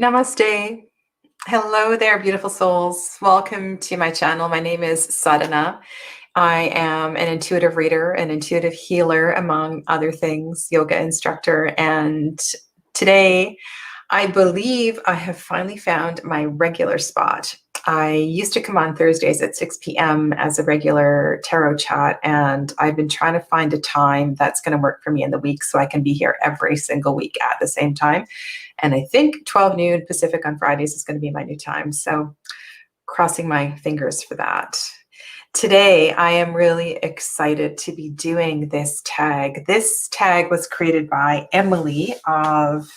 Namaste. Hello there, beautiful souls. Welcome to my channel. My name is Sadhana. I am an intuitive reader, an intuitive healer, among other things, yoga instructor. And today, I believe I have finally found my regular spot. I used to come on Thursdays at 6 p.m. as a regular tarot chat, and I've been trying to find a time that's going to work for me in the week so I can be here every single week at the same time. And I think 12 noon Pacific on Fridays is going to be my new time. So crossing my fingers for that. Today, I am really excited to be doing this tag. This tag was created by Emily of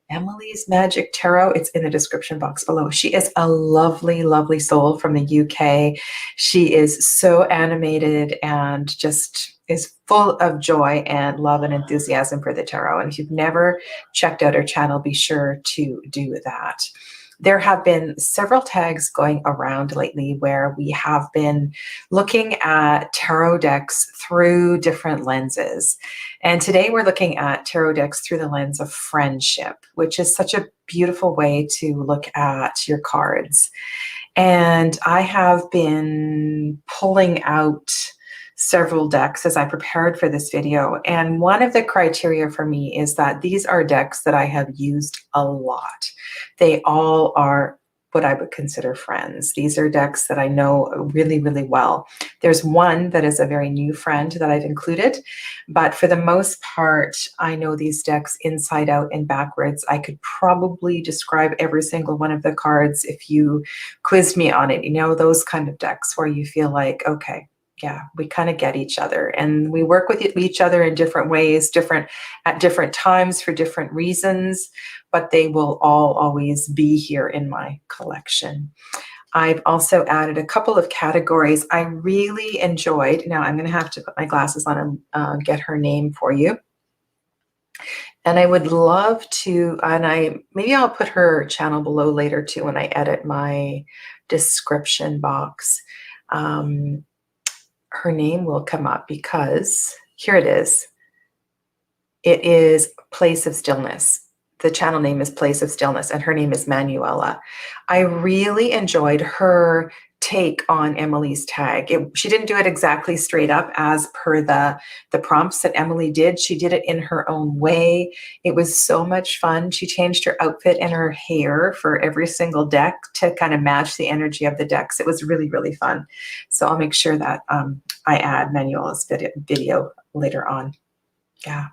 Emily's Magick Tarot. It's in the description box below. She is a lovely, lovely soul from the UK. She is so animated and just is full of joy and love and enthusiasm for the tarot. And if you've never checked out her channel, be sure to do that. There have been several tags going around lately where we have been looking at tarot decks through different lenses. And today we're looking at tarot decks through the lens of friendship, which is such a beautiful way to look at your cards. And I have been pulling out several decks as I prepared for this video. And one of the criteria for me is that these are decks that I have used a lot. They all are what I would consider friends. These are decks that I know really, really well. There's one that is a very new friend that I've included, but for the most part, I know these decks inside out and backwards. I could probably describe every single one of the cards if you quizzed me on it. You know, those kind of decks where you feel like, okay, yeah, we kind of get each other, and we work with each other in different ways, at different times for different reasons, but they will all always be here in my collection. I've also added a couple of categories I really enjoyed. Now I'm going to have to put my glasses on and get her name for you. And I would love to, maybe I'll put her channel below later too when I edit my description box. Her name will come up because here it is. It is Place of Stillness. The channel name is Place of Stillness, and her name is Manuela. I really enjoyed her take on Emily's tag. She didn't do it exactly straight up as per the prompts that Emily did. She did it in her own way. It was so much fun. She changed her outfit and her hair for every single deck to kind of match the energy of the decks. It was really, really fun. So I'll make sure that I add Manuela's video later on. Yeah.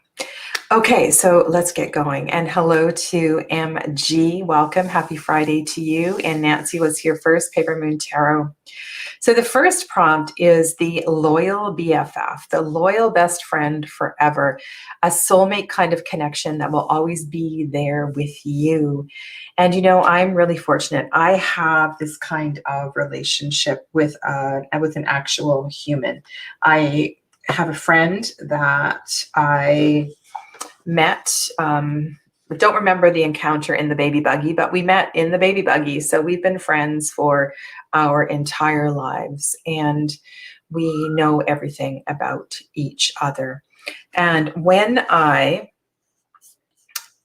Okay, so let's get going. And hello to MG. Welcome. Happy Friday to you. And Nancy was here first, Paper Moon Tarot. So the first prompt is the loyal BFF, the loyal best friend forever, a soulmate kind of connection that will always be there with you. And you know, I'm really fortunate. I have this kind of relationship with an actual human. I have a friend that I met, don't remember the encounter in the baby buggy, but we met in the baby buggy. So we've been friends for our entire lives, and we know everything about each other. And when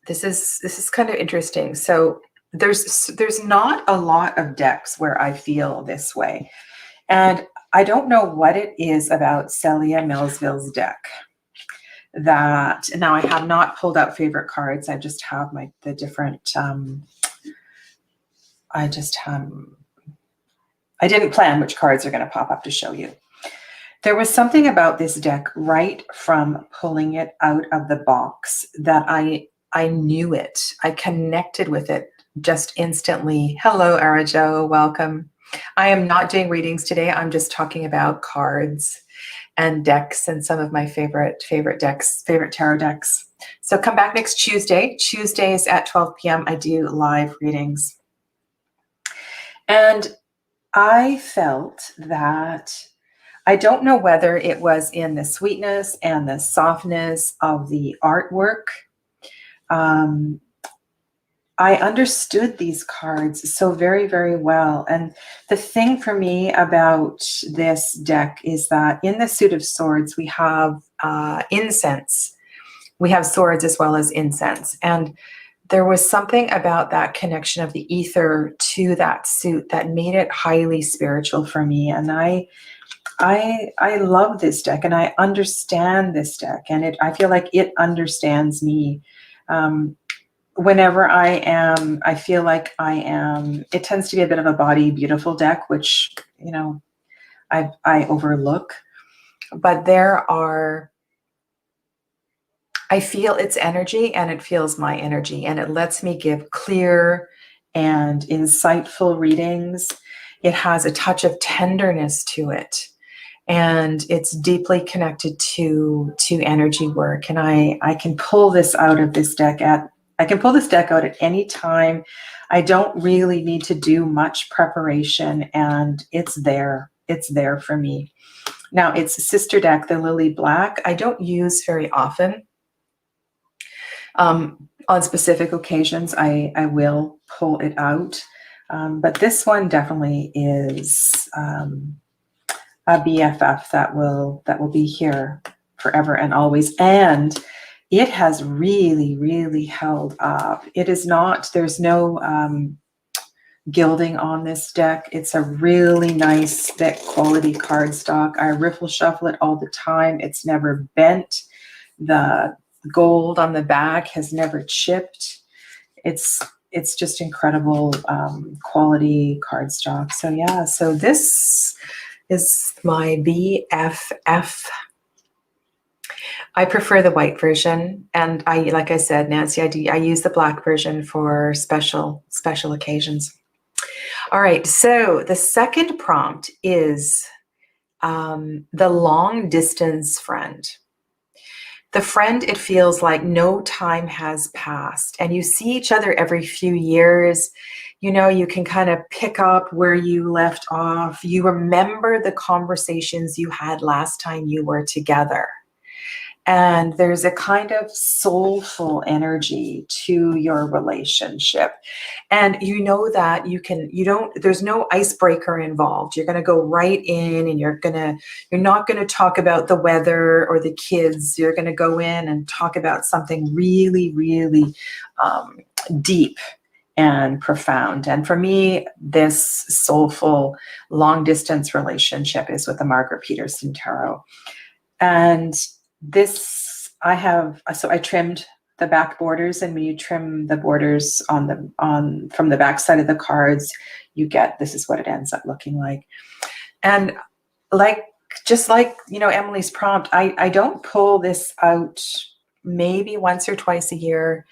this is kind of interesting. So there's not a lot of decks where I feel this way. And I don't know what it is about Celia Millsville's deck that now I have not pulled out favorite cards. I just have the different, I didn't plan which cards are going to pop up to show you. There was something about this deck right from pulling it out of the box that I knew it. I connected with it just instantly. Hello, Arajo, welcome. I am not doing readings today. I'm just talking about cards and decks and some of my favorite tarot decks. So come back next Tuesday. Tuesdays at 12 p.m. I do live readings. And I felt that, I don't know whether it was in the sweetness and the softness of the artwork. I understood these cards so very, very well. And the thing for me about this deck is that in the Suit of Swords, we have incense. We have swords as well as incense. And there was something about that connection of the ether to that suit that made it highly spiritual for me. And I love this deck, and I understand this deck, and I feel like it understands me. Whenever I feel like I am, it tends to be a bit of a body beautiful deck, which, you know, I overlook. But I feel its energy, and it feels my energy, and it lets me give clear and insightful readings. It has a touch of tenderness to it, and it's deeply connected to energy work. And I can pull this out of this deck I can pull this deck out at any time. I don't really need to do much preparation, and it's there. It's there for me. Now, it's a sister deck, the Lily Black. I don't use very often. On specific occasions, I will pull it out. But this one definitely is a BFF that will be here forever and always. And it has really, really held up. It is not, there's no gilding on this deck. It's a really nice, thick quality cardstock. I riffle shuffle it all the time. It's never bent. The gold on the back has never chipped. It's just incredible quality cardstock. So yeah, so this is my BFF. I prefer the white version, and like I said, Nancy, I use the black version for special occasions. All right, so the second prompt is the long distance friend. The friend, it feels like no time has passed, and you see each other every few years. You know, you can kind of pick up where you left off. You remember the conversations you had last time you were together. And there's a kind of soulful energy to your relationship. And you know that there's no icebreaker involved. You're going to go right in, and you're not going to talk about the weather or the kids. You're going to go in and talk about something really, really deep and profound. And for me, this soulful long distance relationship is with the Margaret Peterson Tarot. And this, I trimmed the back borders, and when you trim the borders from the back side of the cards, this is what it ends up looking like. And just like, you know, Emily's prompt, I don't pull this out maybe once or twice a year.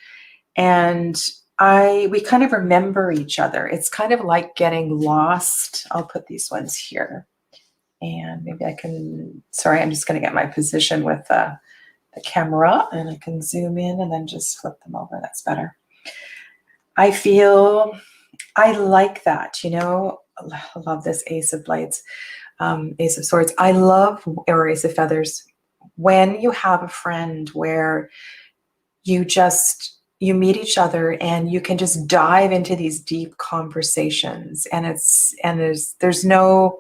And we kind of remember each other. It's kind of like getting lost. I'll put these ones here. And maybe I'm just going to get my position with the camera, and I can zoom in and then just flip them over. That's better. I like that, you know. I love this Ace of Blades, Ace of Swords. Or Ace of Feathers. When you have a friend where you meet each other and you can just dive into these deep conversations, and there's no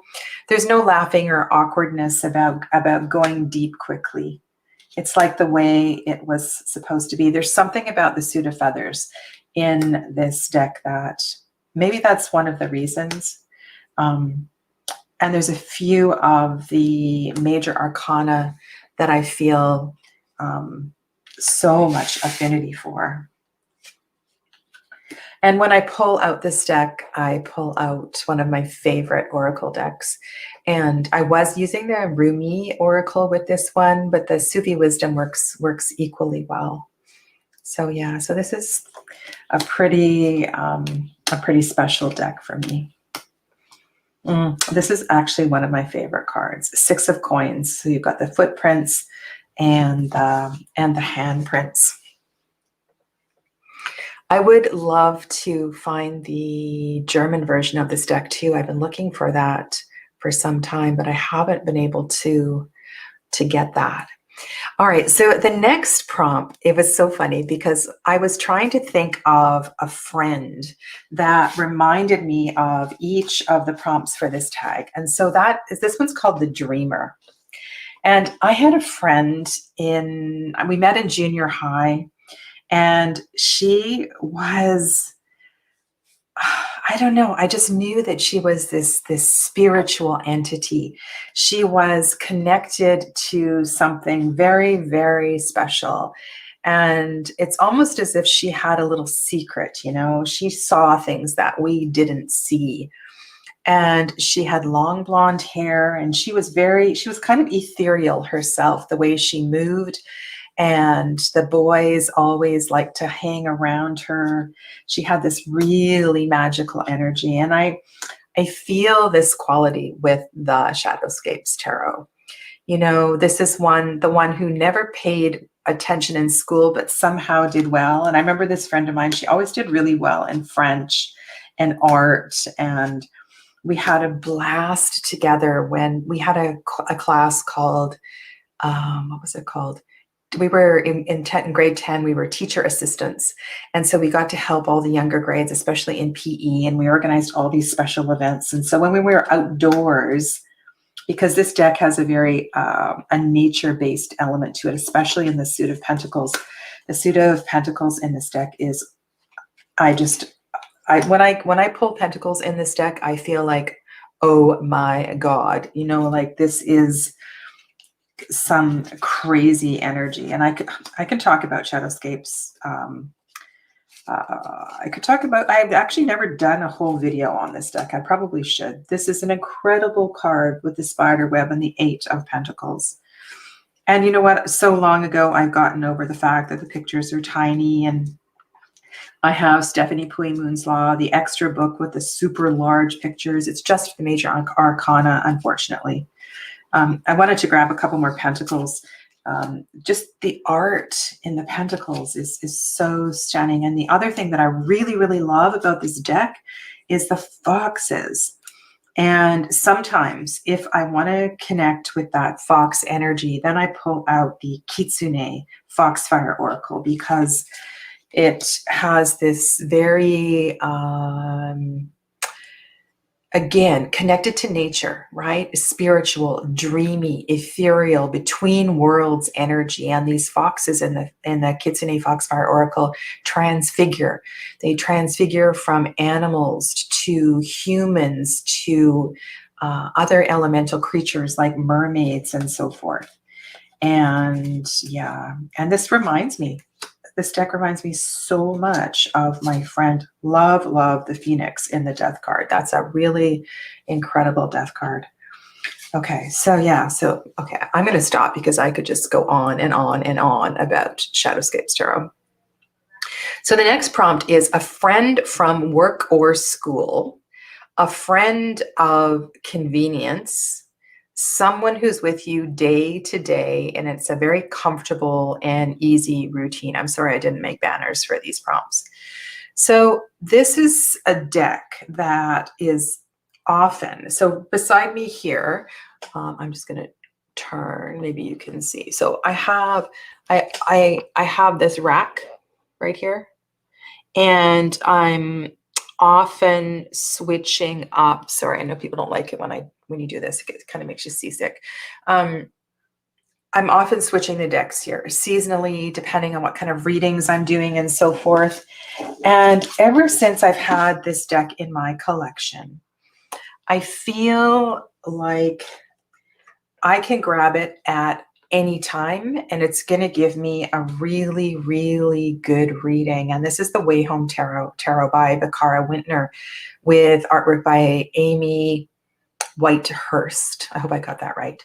laughing or awkwardness about going deep quickly. It's like the way it was supposed to be. There's something about the suit of feathers in this deck that maybe that's one of the reasons. And there's a few of the major arcana that I feel so much affinity for. And when I pull out this deck, I pull out one of my favorite oracle decks. And I was using the Rumi oracle with this one, but the Sufi wisdom works equally well. So yeah, so this is a pretty special deck for me. This is actually one of my favorite cards, Six of Coins. So you've got the footprints and the handprints. I would love to find the German version of this deck too. I've been looking for that for some time, but I haven't been able to get that. All right, so the next prompt, it was so funny because I was trying to think of a friend that reminded me of each of the prompts for this tag. And so this one's called the Dreamer. And I had a friend we met in junior high. And she was, I don't know, I just knew that she was this spiritual entity. She was connected to something very, very special. And it's almost as if she had a little secret, you know, she saw things that we didn't see. And she had long blonde hair, and she was kind of ethereal herself, the way she moved. And the boys always liked to hang around her. She had this really magical energy. And I feel this quality with the Shadowscapes Tarot. You know, this is the one who never paid attention in school, but somehow did well. And I remember this friend of mine, she always did really well in French and art. And we had a blast together when we had a class called, what was it called? We were in grade 10, we were teacher assistants. And so we got to help all the younger grades, especially in PE, and we organized all these special events. And so when we were outdoors, because this deck has a very a nature-based element to it, especially in the suit of pentacles. The suit of pentacles in this deck is, when I pull pentacles in this deck, I feel like, oh my God, you know, like this is some crazy energy. And I can talk about Shadowscapes. I've actually never done a whole video on this deck. I probably should. This is an incredible card with the spider web and the 8 of Pentacles. And you know what? So long ago, I've gotten over the fact that the pictures are tiny, and I have Stephanie Pui-Moon's Law, the extra book with the super large pictures. It's just the major arcana, unfortunately. I wanted to grab a couple more pentacles. Just the art in the pentacles is so stunning. And the other thing that I really, really love about this deck is the foxes. And sometimes if I want to connect with that fox energy, then I pull out the Kitsune Foxfire Oracle, because it has this very, again, connected to nature, right? Spiritual, dreamy, ethereal, between worlds energy. And these foxes in the Kitsune Foxfire Oracle transfigure. They transfigure from animals to humans to other elemental creatures like mermaids and so forth. And yeah, and this deck reminds me so much of my friend Love the Phoenix in the Death card. That's a really incredible Death card. Okay, so yeah, okay, I'm going to stop because I could just go on and on and on about Shadowscapes Tarot. So the next prompt is a friend from work or school, a friend of convenience, someone who's with you day to day, and it's a very comfortable and easy routine. I'm sorry I didn't make banners for these prompts. So this is a deck that is often, so beside me here, I'm just going to turn, maybe you can see. So I have this rack right here, and I'm often switching up. Sorry, I know people don't like it when you do this. It kind of makes you seasick. I'm often switching the decks here seasonally, depending on what kind of readings I'm doing and so forth. And ever since I've had this deck in my collection, I feel like I can grab it at any time, and it's going to give me a really, really good reading. And this is the Way Home Tarot by Bakara Wintner, with artwork by Amy Whitehurst. I hope I got that right.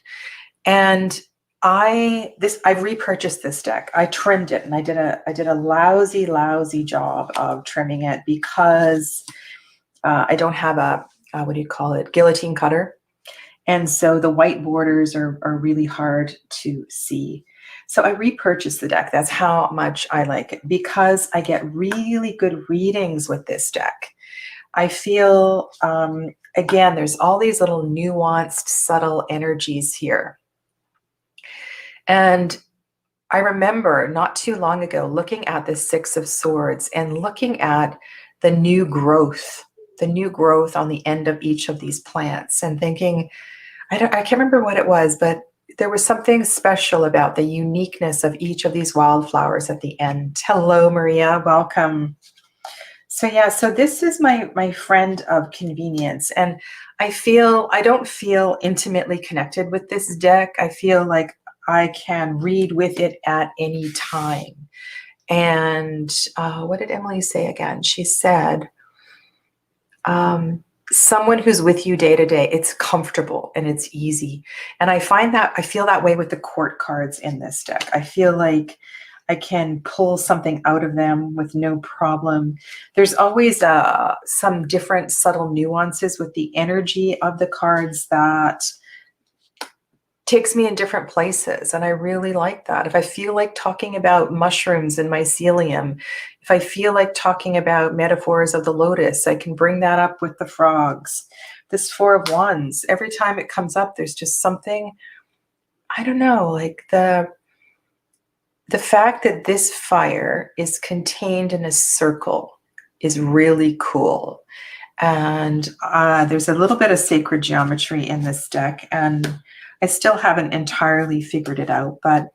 And I repurchased this deck. I trimmed it, and I did a lousy job of trimming it because I don't have a what do you call it, guillotine cutter. And so the white borders are really hard to see. So I repurchased the deck. That's how much I like it, because I get really good readings with this deck. I feel, again, there's all these little nuanced, subtle energies here. And I remember not too long ago looking at the Six of Swords and looking at the new growth on the end of each of these plants, and thinking, I can't remember what it was, but there was something special about the uniqueness of each of these wildflowers at the end. Hello, Maria. Welcome. So yeah, so this is my friend of convenience, and I don't feel intimately connected with this deck. I feel like I can read with it at any time. And what did Emily say again? She said, someone who's with you day to day, it's comfortable and it's easy. And I feel that way with the court cards in this deck. I feel like I can pull something out of them with no problem. There's always some different subtle nuances with the energy of the cards that takes me in different places, and I really like that. If I feel like talking about mushrooms and mycelium, if I feel like talking about metaphors of the lotus, I can bring that up with the frogs. This Four of Wands, every time it comes up, there's just something, I don't know, like the fact that this fire is contained in a circle is really cool. And there's a little bit of sacred geometry in this deck, and I still haven't entirely figured it out, but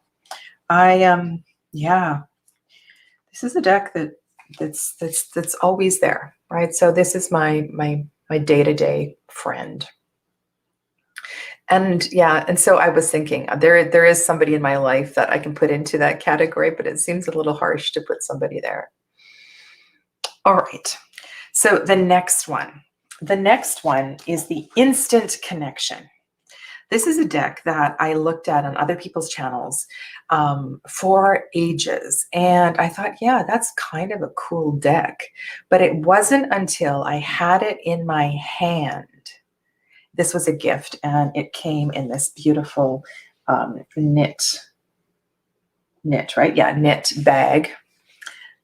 yeah, this is a deck that's always there, right? So this is my day-to-day friend. And yeah, and so I was thinking there is somebody in my life that I can put into that category, but it seems a little harsh to put somebody there. All right. So the next one is the instant connection. This is a deck that I looked at on other people's channels for ages. And I thought, yeah, that's kind of a cool deck. But it wasn't until I had it in my hand. This was a gift, and it came in this beautiful knit, right? Yeah, knit bag.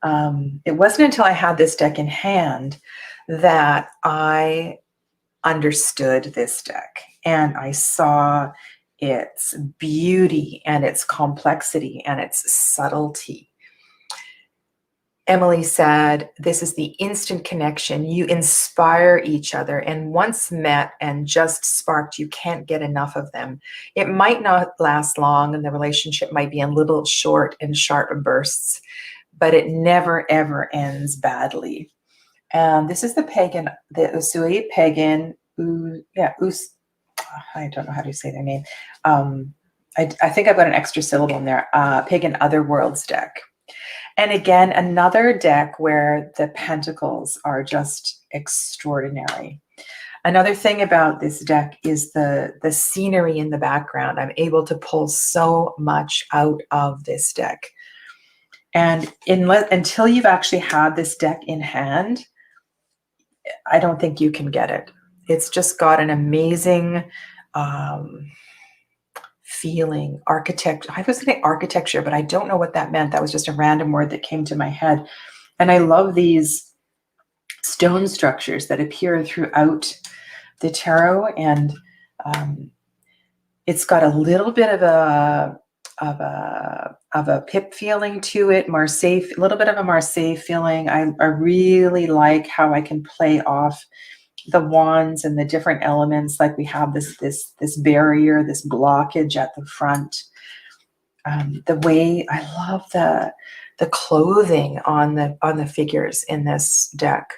It wasn't until I had this deck in hand that I understood this deck, and I saw its beauty and its complexity and its subtlety. Emily said, this is the instant connection. You inspire each other, and once met and just sparked, you can't get enough of them. It might not last long, and the relationship might be in little short and sharp bursts, but it never, ever ends badly. And this is the pagan, the Usui pagan, I don't know how to say their name. I think I've got an extra syllable in there, pagan otherworlds deck. And again, another deck where the pentacles are just extraordinary. Another thing about this deck is the scenery in the background. I'm able to pull so much out of this deck. And until you've actually had this deck in hand, I don't think you can get it. It's just got an amazing feeling. Architecture. I was saying architecture, but I don't know what that meant. That was just a random word that came to my head. And I love these stone structures that appear throughout the tarot, and it's got a little bit of a pip feeling to it, Marseille, a little bit of a Marseille feeling. I really like how I can play off the wands and the different elements. Like we have this barrier, this blockage at the front. The way I love the clothing on the figures in this deck.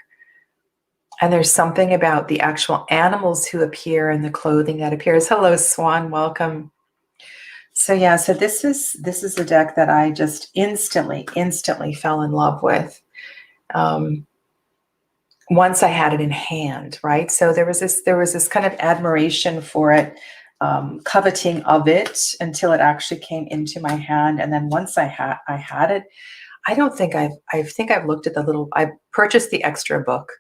And there's something about the actual animals who appear and the clothing that appears. Hello, Swan, welcome. So yeah, so this is a deck that I just instantly fell in love with. Once I had it in hand, right? So there was this kind of admiration for it, coveting of it until it actually came into my hand. And then once I had it, I think I've looked at I purchased the extra book,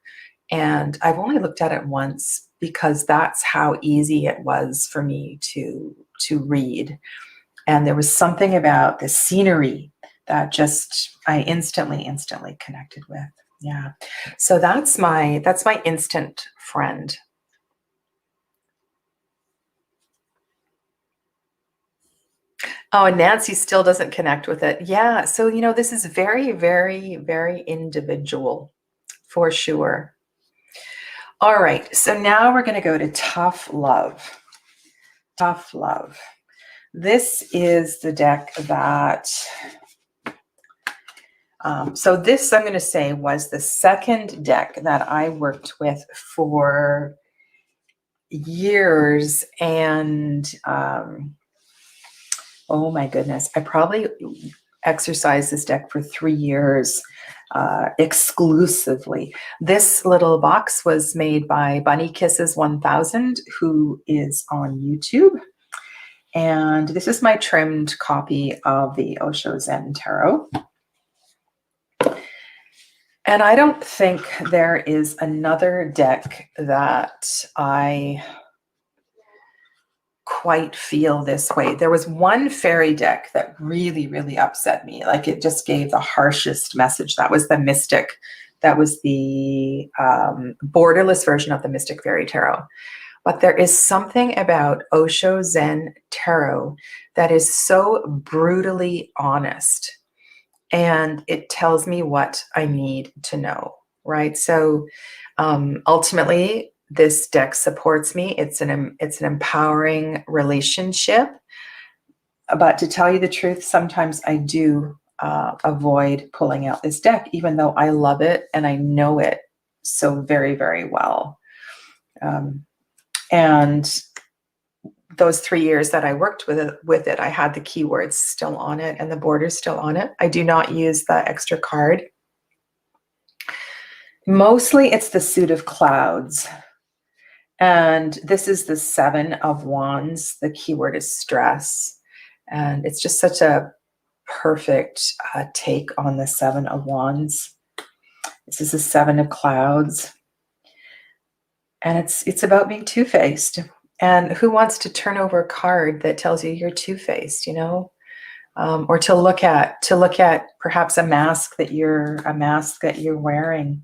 and I've only looked at it once because that's how easy it was for me to read. And there was something about the scenery that just I instantly connected with. Yeah. So that's my instant friend. Oh, and Nancy still doesn't connect with it. Yeah. So, this is very, very, very individual for sure. All right. So now we're going to go to tough love. Tough love. This is the deck that, so this, I'm going to say, was the second deck that I worked with for years. And oh my goodness, I probably exercised this deck for 3 years exclusively. This little box was made by Bunny Kisses 1000, who is on YouTube. And this is my trimmed copy of the Osho Zen Tarot. And I don't think there is another deck that I quite feel this way. There was one fairy deck that really, really upset me. Like, it just gave the harshest message. That was the Mystic. That was the borderless version of the Mystic Fairy Tarot. But there is something about Osho Zen Tarot that is so brutally honest, and it tells me what I need to know, right? So ultimately, this deck supports me. It's an empowering relationship. But to tell you the truth, sometimes I do avoid pulling out this deck, even though I love it and I know it so very, very well. And those 3 years that I worked with it, I had the keywords still on it and the borders still on it. I do not use the extra card. Mostly it's the suit of clouds. And this is the 7 of Wands. The keyword is stress. And it's just such a perfect take on the 7 of Wands. This is the 7 of Clouds. And it's about being two-faced. And who wants to turn over a card that tells you you're two-faced, you know? Or to look at perhaps a mask that you're wearing.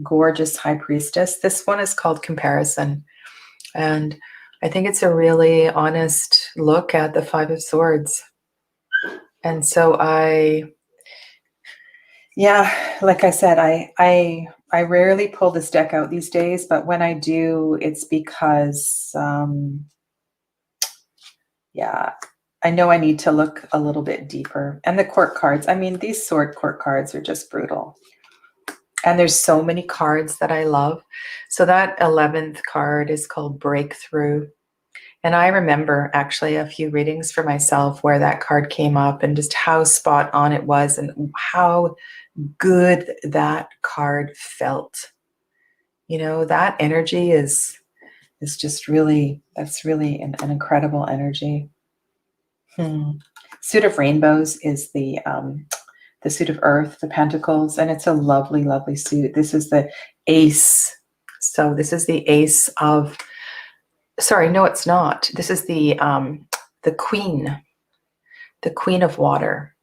Gorgeous High Priestess. This one is called Comparison. And I think it's a really honest look at the 5 of Swords. And so like I said, I rarely pull this deck out these days, but when I do, it's because, I know I need to look a little bit deeper. And the court cards, I mean, these sword court cards are just brutal. And there's so many cards that I love. So that 11th card is called Breakthrough. And I remember actually a few readings for myself where that card came up and just how spot on it was and how good that card felt. You know, that energy is just really, that's really an incredible energy. Suit of Rainbows is the suit of Earth, the Pentacles, and it's a lovely, lovely suit. This is the Ace. So this is the Ace of, sorry, no, it's not. This is the Queen of Water.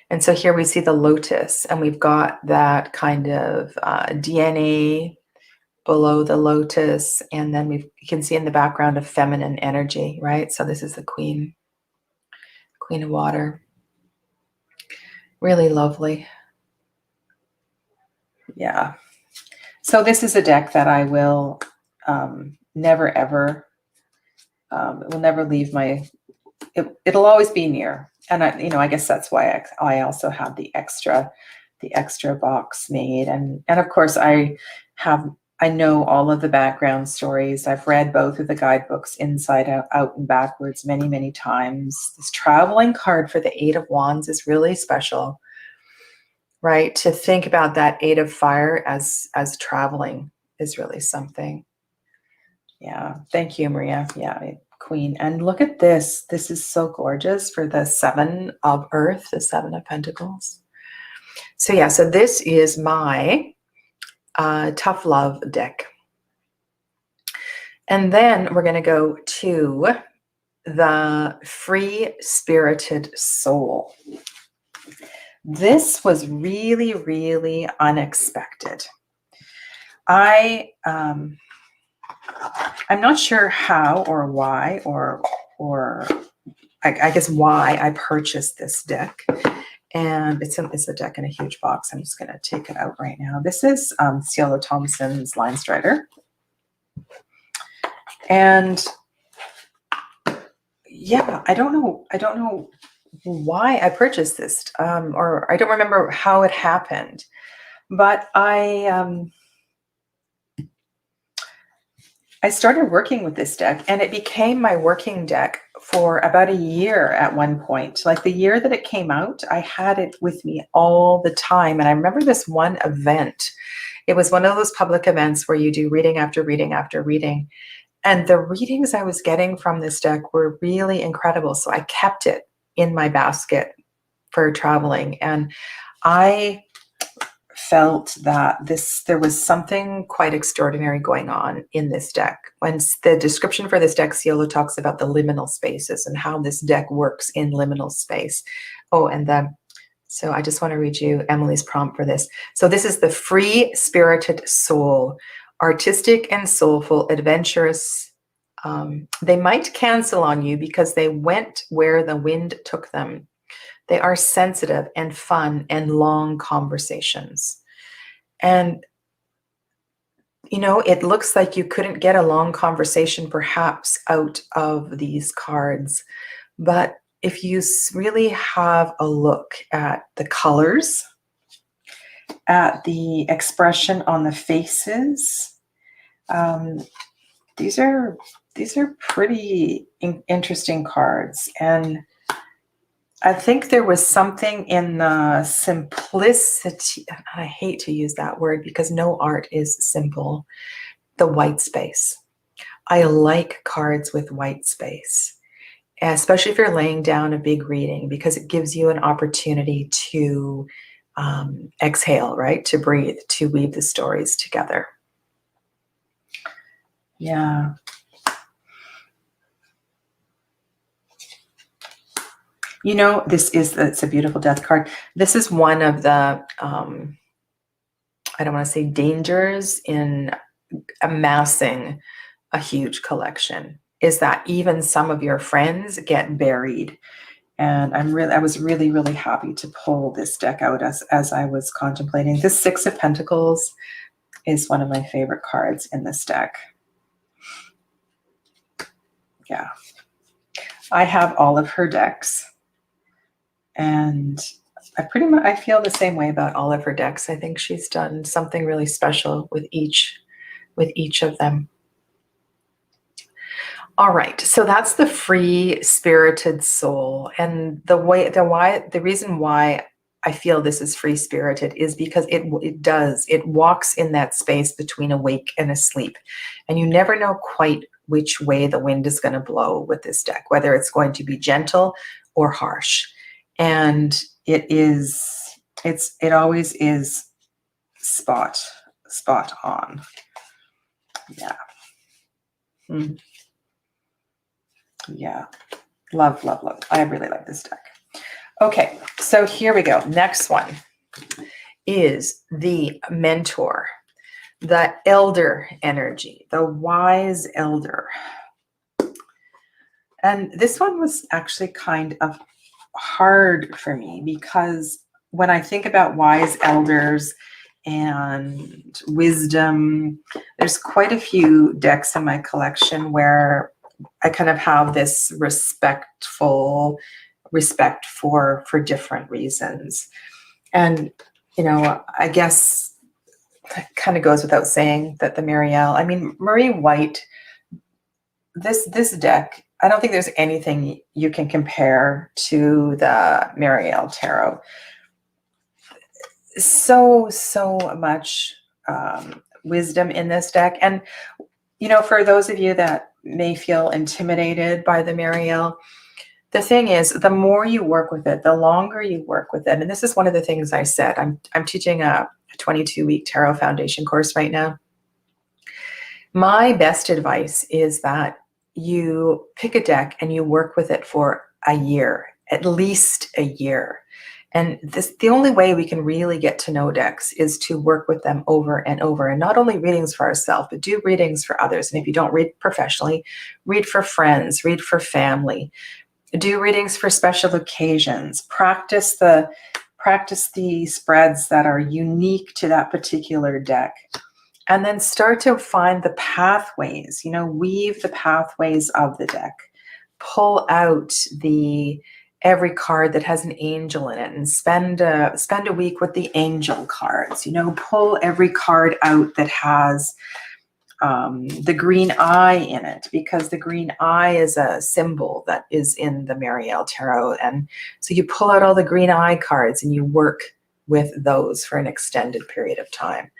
And so here we see the Lotus, and we've got that kind of DNA below the Lotus, and then you can see in the background a feminine energy, right? So this is the Queen of Water. Really lovely. Yeah. So this is a deck that I will never, ever, it will never leave my, it'll always be near. And I guess that's why I also have the extra box made. And of course I know all of the background stories. I've read both of the guidebooks inside out and backwards many, many times. This traveling card for the 8 of Wands is really special, right? To think about that 8 of Fire as traveling is really something. Yeah. Thank you, Maria. Yeah. Queen. And look at this. This is so gorgeous for the 7 of Earth, the 7 of Pentacles. So yeah, so this is my tough love deck. And then we're going to go to the Free Spirited Soul. This was really, really unexpected. I'm not sure how or why or I guess why I purchased this deck. And it's a deck in a huge box. I'm just going to take it out right now. This is Cielo Thompson's Line Strider. And yeah, I don't know. I don't know why I purchased this, or I don't remember how it happened, but I started working with this deck, and it became my working deck for about a year at one point. Like the year that it came out, I had it with me all the time. And I remember this one event. It was one of those public events where you do reading after reading after reading. And the readings I was getting from this deck were really incredible. So I kept it in my basket for traveling. And I felt that there was something quite extraordinary going on in this deck. When the description for this deck, Celia talks about the liminal spaces and how this deck works in liminal space. Oh, and so I just want to read you Emily's prompt for this. So this is the free spirited soul, artistic and soulful, adventurous. They might cancel on you because they went where the wind took them. They are sensitive and fun and long conversations. And, it looks like you couldn't get a long conversation perhaps out of these cards. But if you really have a look at the colors, at the expression on the faces, these are pretty interesting cards. And I think there was something in the simplicity. I hate to use that word because no art is simple. The white space. I like cards with white space, especially if you're laying down a big reading, because it gives you an opportunity to exhale, right? To breathe, to weave the stories together. Yeah. It's a beautiful death card. This is one of the, I don't want to say dangers in amassing a huge collection, is that even some of your friends get buried. And I was really, really happy to pull this deck out as I was contemplating. This Six of Pentacles is one of my favorite cards in this deck. Yeah. I have all of her decks. And I feel the same way about all of her decks. I think she's done something really special with each of them. All right, so that's the free spirited soul. And the reason why I feel this is free spirited is because it walks in that space between awake and asleep. And you never know quite which way the wind is going to blow with this deck, whether it's going to be gentle or harsh. And it always is spot on. Yeah. Yeah. Love. I really like this deck. Okay, so here we go. Next one is the mentor, the elder energy, the wise elder. And this one was actually kind of hard for me, because when I think about wise elders and wisdom, there's quite a few decks in my collection where I kind of have this respect for different reasons. And I guess it kind of goes without saying that the Marie White, this deck, I don't think there's anything you can compare to the Marielle Tarot. So much wisdom in this deck. And, for those of you that may feel intimidated by the Marielle, the thing is, the more you work with it, the longer you work with it. And this is one of the things I said. I'm teaching a 22-week Tarot Foundation course right now. My best advice is that you pick a deck and you work with it for a year, at least a year. And the only way we can really get to know decks is to work with them over and over. And not only readings for ourselves, but do readings for others. And if you don't read professionally, read for friends, read for family. Do readings for special occasions. Practice the spreads that are unique to that particular deck. And then start to find the pathways, weave the pathways of the deck. pull out every card that has an angel in it and spend a week with the angel cards. You know, pull every card out that has the green eye in it, because the green eye is a symbol that is in the Marielle Tarot. And so you pull out all the green eye cards and you work with those for an extended period of time.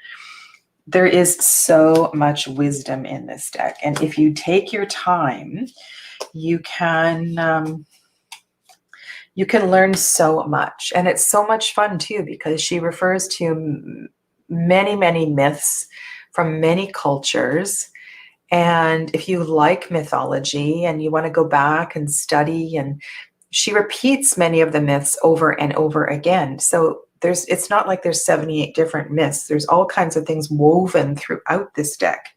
There is so much wisdom in this deck. And if you take your time, you can learn so much. And it's so much fun too, because she refers to many, many myths from many cultures. And if you like mythology and you want to go back and study, and she repeats many of the myths over and over again. So it's not like there's 78 different myths. There's all kinds of things woven throughout this deck.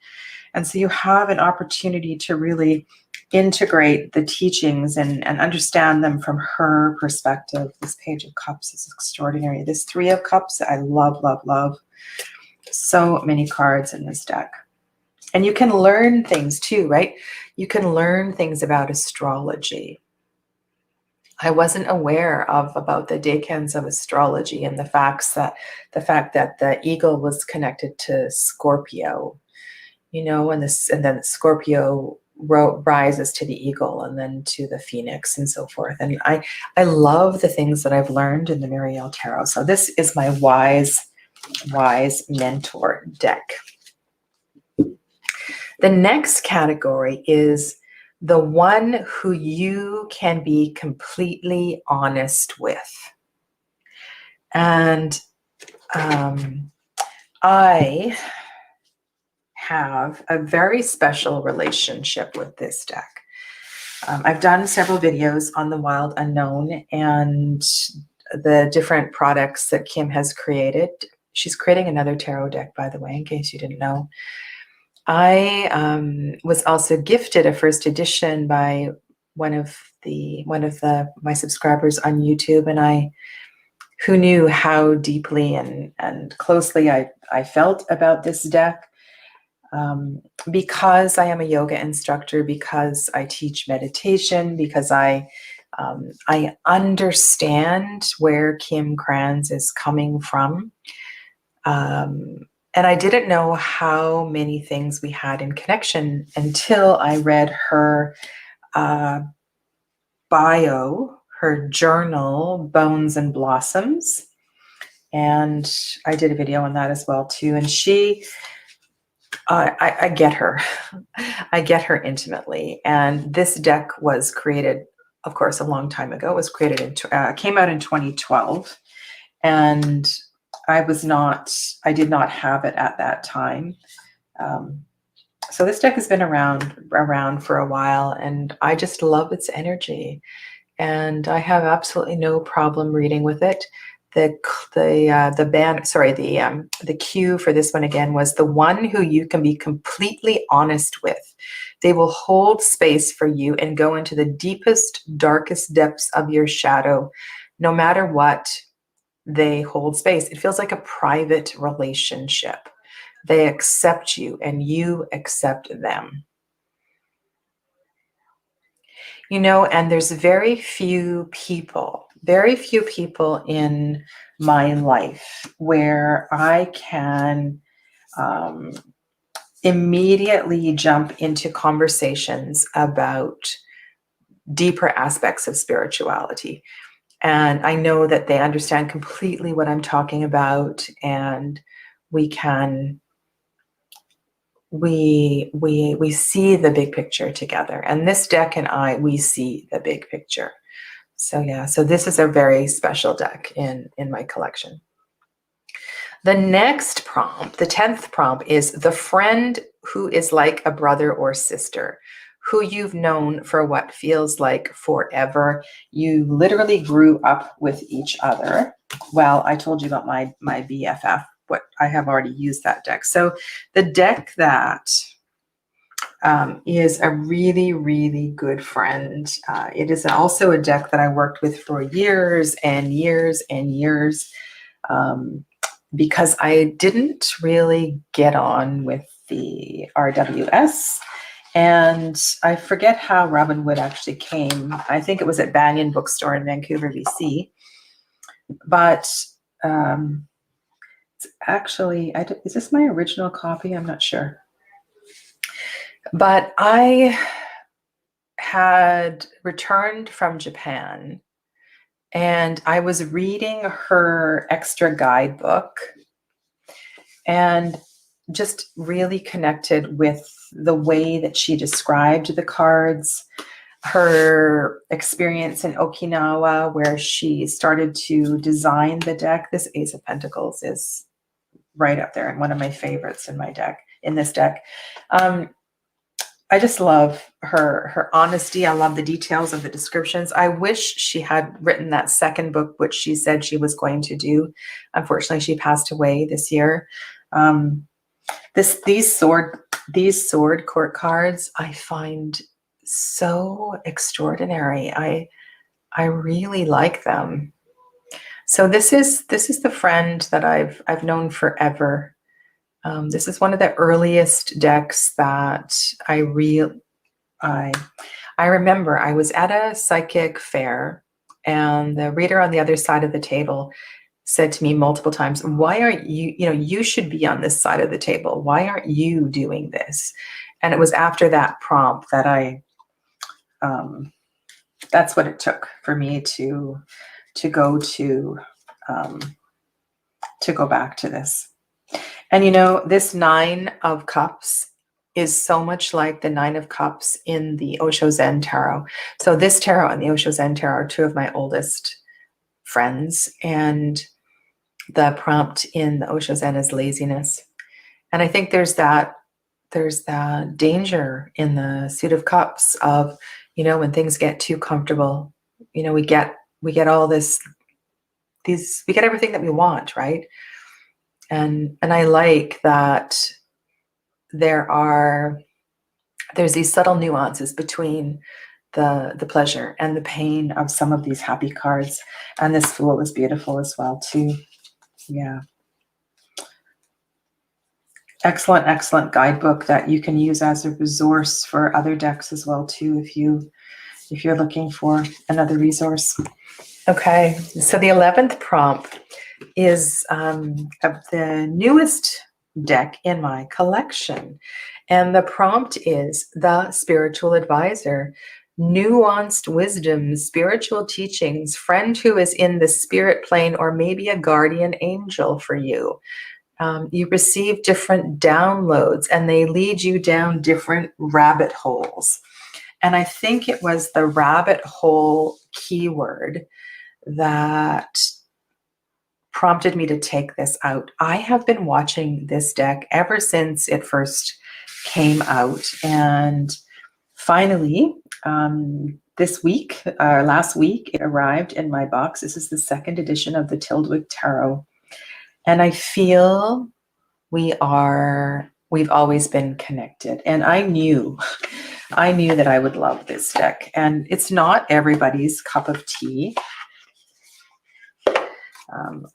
And so you have an opportunity to really integrate the teachings and understand them from her perspective. This Page of Cups is extraordinary. This Three of Cups, I love, love, love. So many cards in this deck. And you can learn things too, right? You can learn things about astrology. I wasn't aware about the decans of astrology and the fact that the eagle was connected to Scorpio, you know, and then Scorpio rises to the eagle and then to the phoenix and so forth. And I love the things that I've learned in the Marielle Tarot. So this is my wise mentor deck. The next category is the one who you can be completely honest with. And I have a very special relationship with this deck. I've done several videos on the Wild Unknown and the different products that Kim has created. She's creating another tarot deck, by the way, in case you didn't know. I was also gifted a first edition by one of my subscribers on YouTube, and who knew how deeply and closely I felt about this deck, because I am a yoga instructor, because I teach meditation, because I understand where Kim Kranz is coming from. And I didn't know how many things we had in connection until I read her bio, her journal, Bones and Blossoms. And I did a video on that as well too. And she, I get her. I get her intimately. And this deck was created, of course, a long time ago. It was created came out in 2012. And I did not have it at that time. So this deck has been around for a while, and I just love its energy. And I have absolutely no problem reading with it. The cue for this one again was the one who you can be completely honest with. They will hold space for you and go into the deepest, darkest depths of your shadow, no matter what. They hold space. It feels like a private relationship. They accept you and you accept them. You know, and there's very few people in my life where I can immediately jump into conversations about deeper aspects of spirituality. And I know that they understand completely what I'm talking about, and we see the big picture together. And this deck and we see the big picture. So yeah, so this is a very special deck in my collection. The next prompt, the 10th prompt, is the friend who is like a brother or sister, who you've known for what feels like forever. You literally grew up with each other. Well, I told you about my BFF, but I have already used that deck. So the deck that is a really, really good friend. It is also a deck that I worked with for years and years and years, because I didn't really get on with the RWS. And I forget how Robin Wood actually came. I think it was at Banyan Bookstore in Vancouver, BC. But it's actually, is this my original copy? I'm not sure. But I had returned from Japan and I was reading her extra guidebook and just really connected with the way that she described the cards, her experience in Okinawa, where she started to design the deck. This Ace of Pentacles is right up there and one of my favorites in my deck, in this deck. I just love her honesty. I love the details of the descriptions. I wish she had written that second book, which she said she was going to do. Unfortunately, she passed away this year. These sword court cards I find so extraordinary. I really like them. So this is the friend that I've known forever. This is one of the earliest decks that I remember. I was at a psychic fair and the reader on the other side of the table said to me multiple times, why aren't you, you should be on this side of the table. Why aren't you doing this? And it was after that prompt that that's what it took for me to go back to this. And this Nine of Cups is so much like the Nine of Cups in the Osho Zen Tarot. So this tarot and the Osho Zen Tarot are two of my oldest friends. And the prompt in the Osho Zen is laziness. And I think there's that danger in the Suit of Cups of, when things get too comfortable, we get all we get everything that we want, right? And I like that there's these subtle nuances between the pleasure and the pain of some of these happy cards. And this Fool is beautiful as well too. Yeah. Excellent, excellent guidebook that you can use as a resource for other decks as well too, if you're looking for another resource. Okay, so the 11th prompt is the newest deck in my collection. And the prompt is The Spiritual Advisor. Nuanced wisdom, spiritual teachings, friend who is in the spirit plane, or maybe a guardian angel for you. You receive different downloads and they lead you down different rabbit holes. And I think it was the rabbit hole keyword that prompted me to take this out. I have been watching this deck ever since it first came out. And finally, last week, it arrived in my box. This is the second edition of the Tildwick Tarot. And I feel we've always been connected. And I knew that I would love this deck. And it's not everybody's cup of tea.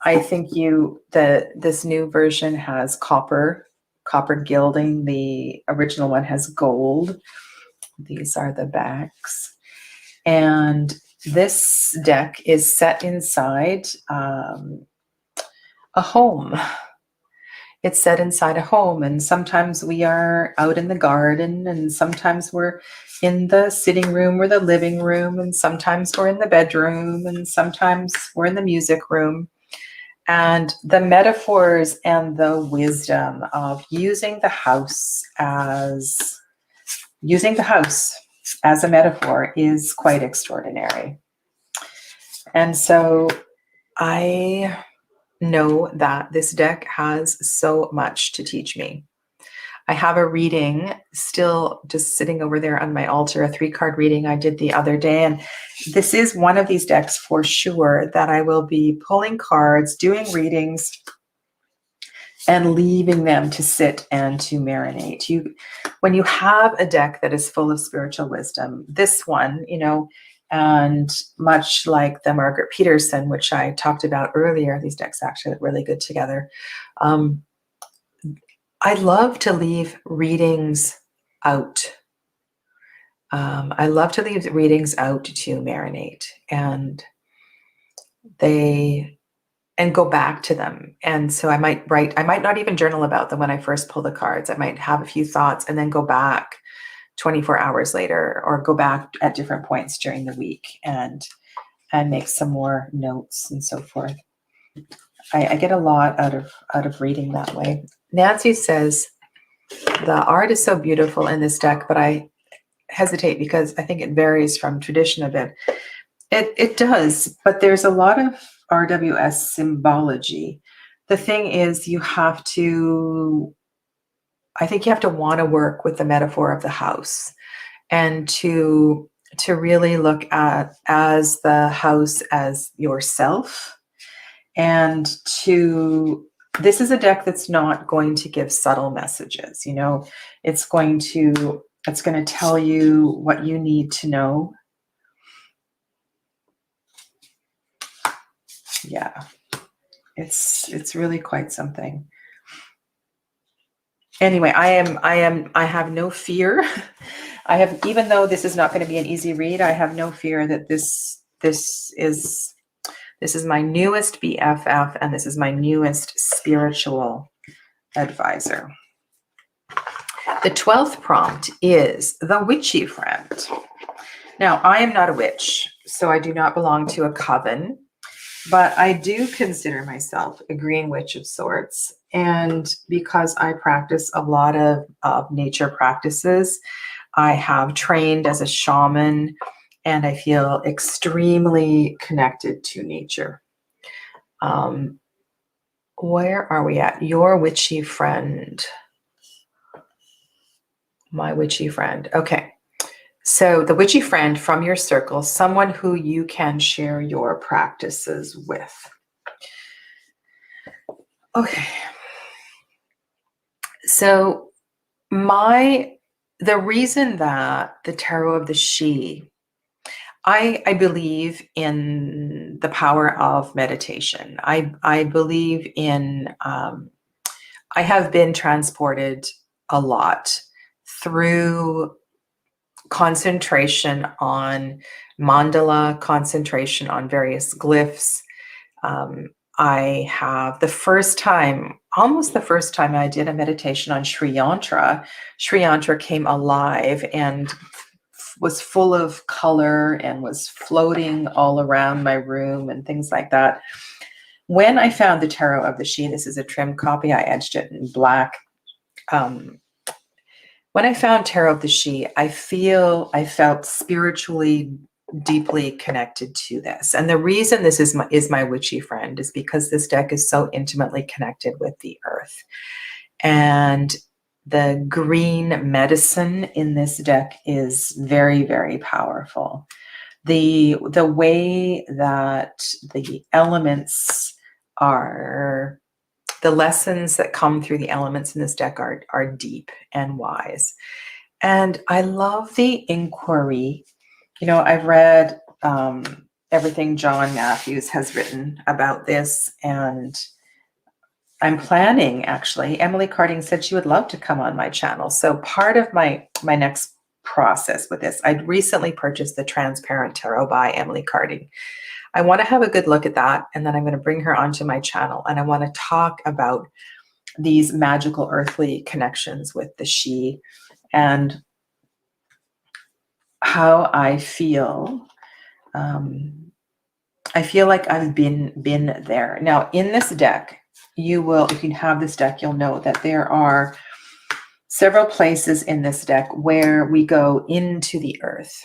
I think this new version has copper gilding. The original one has gold. These are the backs. And this deck is set inside a home. It's set inside a home, and sometimes we are out in the garden, and sometimes we're in the sitting room or the living room, and sometimes we're in the bedroom, and sometimes we're in the music room. And the metaphors and the wisdom of using the house as a metaphor is quite extraordinary. And so I know that this deck has so much to teach me. I have a reading still just sitting over there on my altar, a 3-card reading I did the other day. And this is one of these decks for sure that I will be pulling cards, doing readings, and leaving them to sit and to marinate. When you have a deck that is full of spiritual wisdom, this one, and much like the Margaret Peterson, which I talked about earlier, these decks actually look really good together. I love to leave readings out I love to leave the readings out to marinate and go back to them. And so I might not even journal about them when I first pull the cards. I might have a few thoughts and then go back 24 hours later, or go back at different points during the week and make some more notes and so forth. I get a lot out of reading that way. Nancy says, the art is so beautiful in this deck, but I hesitate because I think it varies from tradition a bit. It does, but there's a lot of RWS symbology. The thing is, I think you have to want to work with the metaphor of the house, and to really look at as the house as yourself, and this is a deck that's not going to give subtle messages. It's going to tell you what you need to know. Yeah, it's really quite something. Anyway, I have no fear. Even though this is not going to be an easy read, I have no fear that this is my newest BFF, and this is my newest spiritual advisor. The 12th prompt is the Witchy Friend. Now, I am not a witch, so I do not belong to a coven, but I do consider myself a green witch of sorts. And because I practice a lot of nature practices, I have trained as a shaman, and I feel extremely connected to nature. Where are we at? Your witchy friend. My witchy friend. Okay. So the witchy friend from your circle, someone who you can share your practices with. Okay. So the reason that the Tarot of the She, I believe in the power of meditation. I believe in, I have been transported a lot through concentration on mandala, concentration on various glyphs. I have almost the first time I did a meditation on Sri Yantra came alive and was full of color and was floating all around my room and things like that. When I found the Tarot of the She, this is a trim copy, I edged it in black. When I found Tarot of the She, I felt spiritually deeply connected to this. And the reason this is my witchy friend is because this deck is so intimately connected with the earth. And the green medicine in this deck is very, very powerful. The way that the elements are, the lessons that come through the elements in this deck are deep and wise. And I love the inquiry. I've read everything John Matthews has written about this, and I'm planning, actually. Emily Carding said she would love to come on my channel. So part of my next process with this, I'd recently purchased the Transparent Tarot by Emily Carding. I want to have a good look at that, and then I'm going to bring her onto my channel, and I want to talk about these magical earthly connections with the She and how I feel. I feel like I've been there. Now, in this deck, if you have this deck, you'll know that there are several places in this deck where we go into the earth.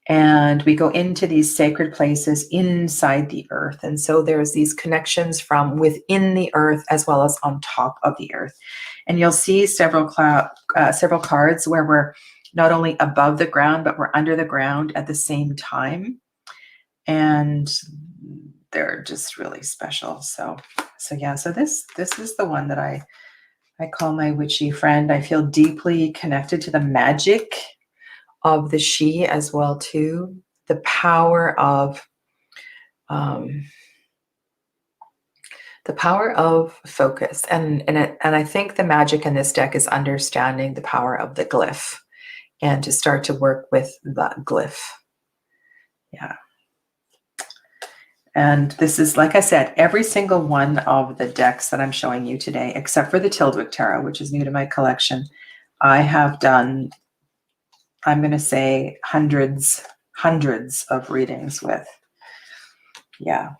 And we go into these sacred places inside the earth. And so there's these connections from within the earth as well as on top of the earth. And you'll see several cards where we're not only above the ground, but we're under the ground at the same time. And they're just really special. So this is the one that I call my witchy friend. I feel deeply connected to the magic of the She as well too. The power of focus, and I think the magic in this deck is understanding the power of the glyph and to start to work with the glyph. Yeah. And this is, like I said, every single one of the decks that I'm showing you today, except for the Tildwick Tarot, which is new to my collection, I have done, I'm going to say, hundreds of readings with. Yeah.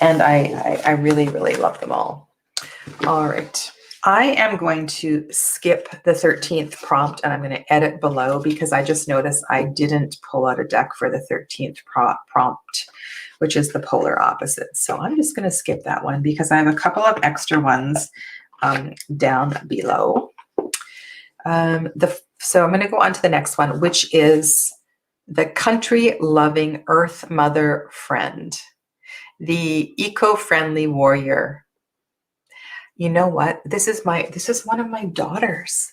And I really, really love them all. All right. I am going to skip the 13th prompt, and I'm going to edit below because I just noticed I didn't pull out a deck for the 13th prompt, which is the polar opposite. So I'm just going to skip that one because I have a couple of extra ones down below. So I'm going to go on to the next one, which is the country-loving Earth Mother Friend, the eco-friendly warrior. You know what? This is one of my daughters.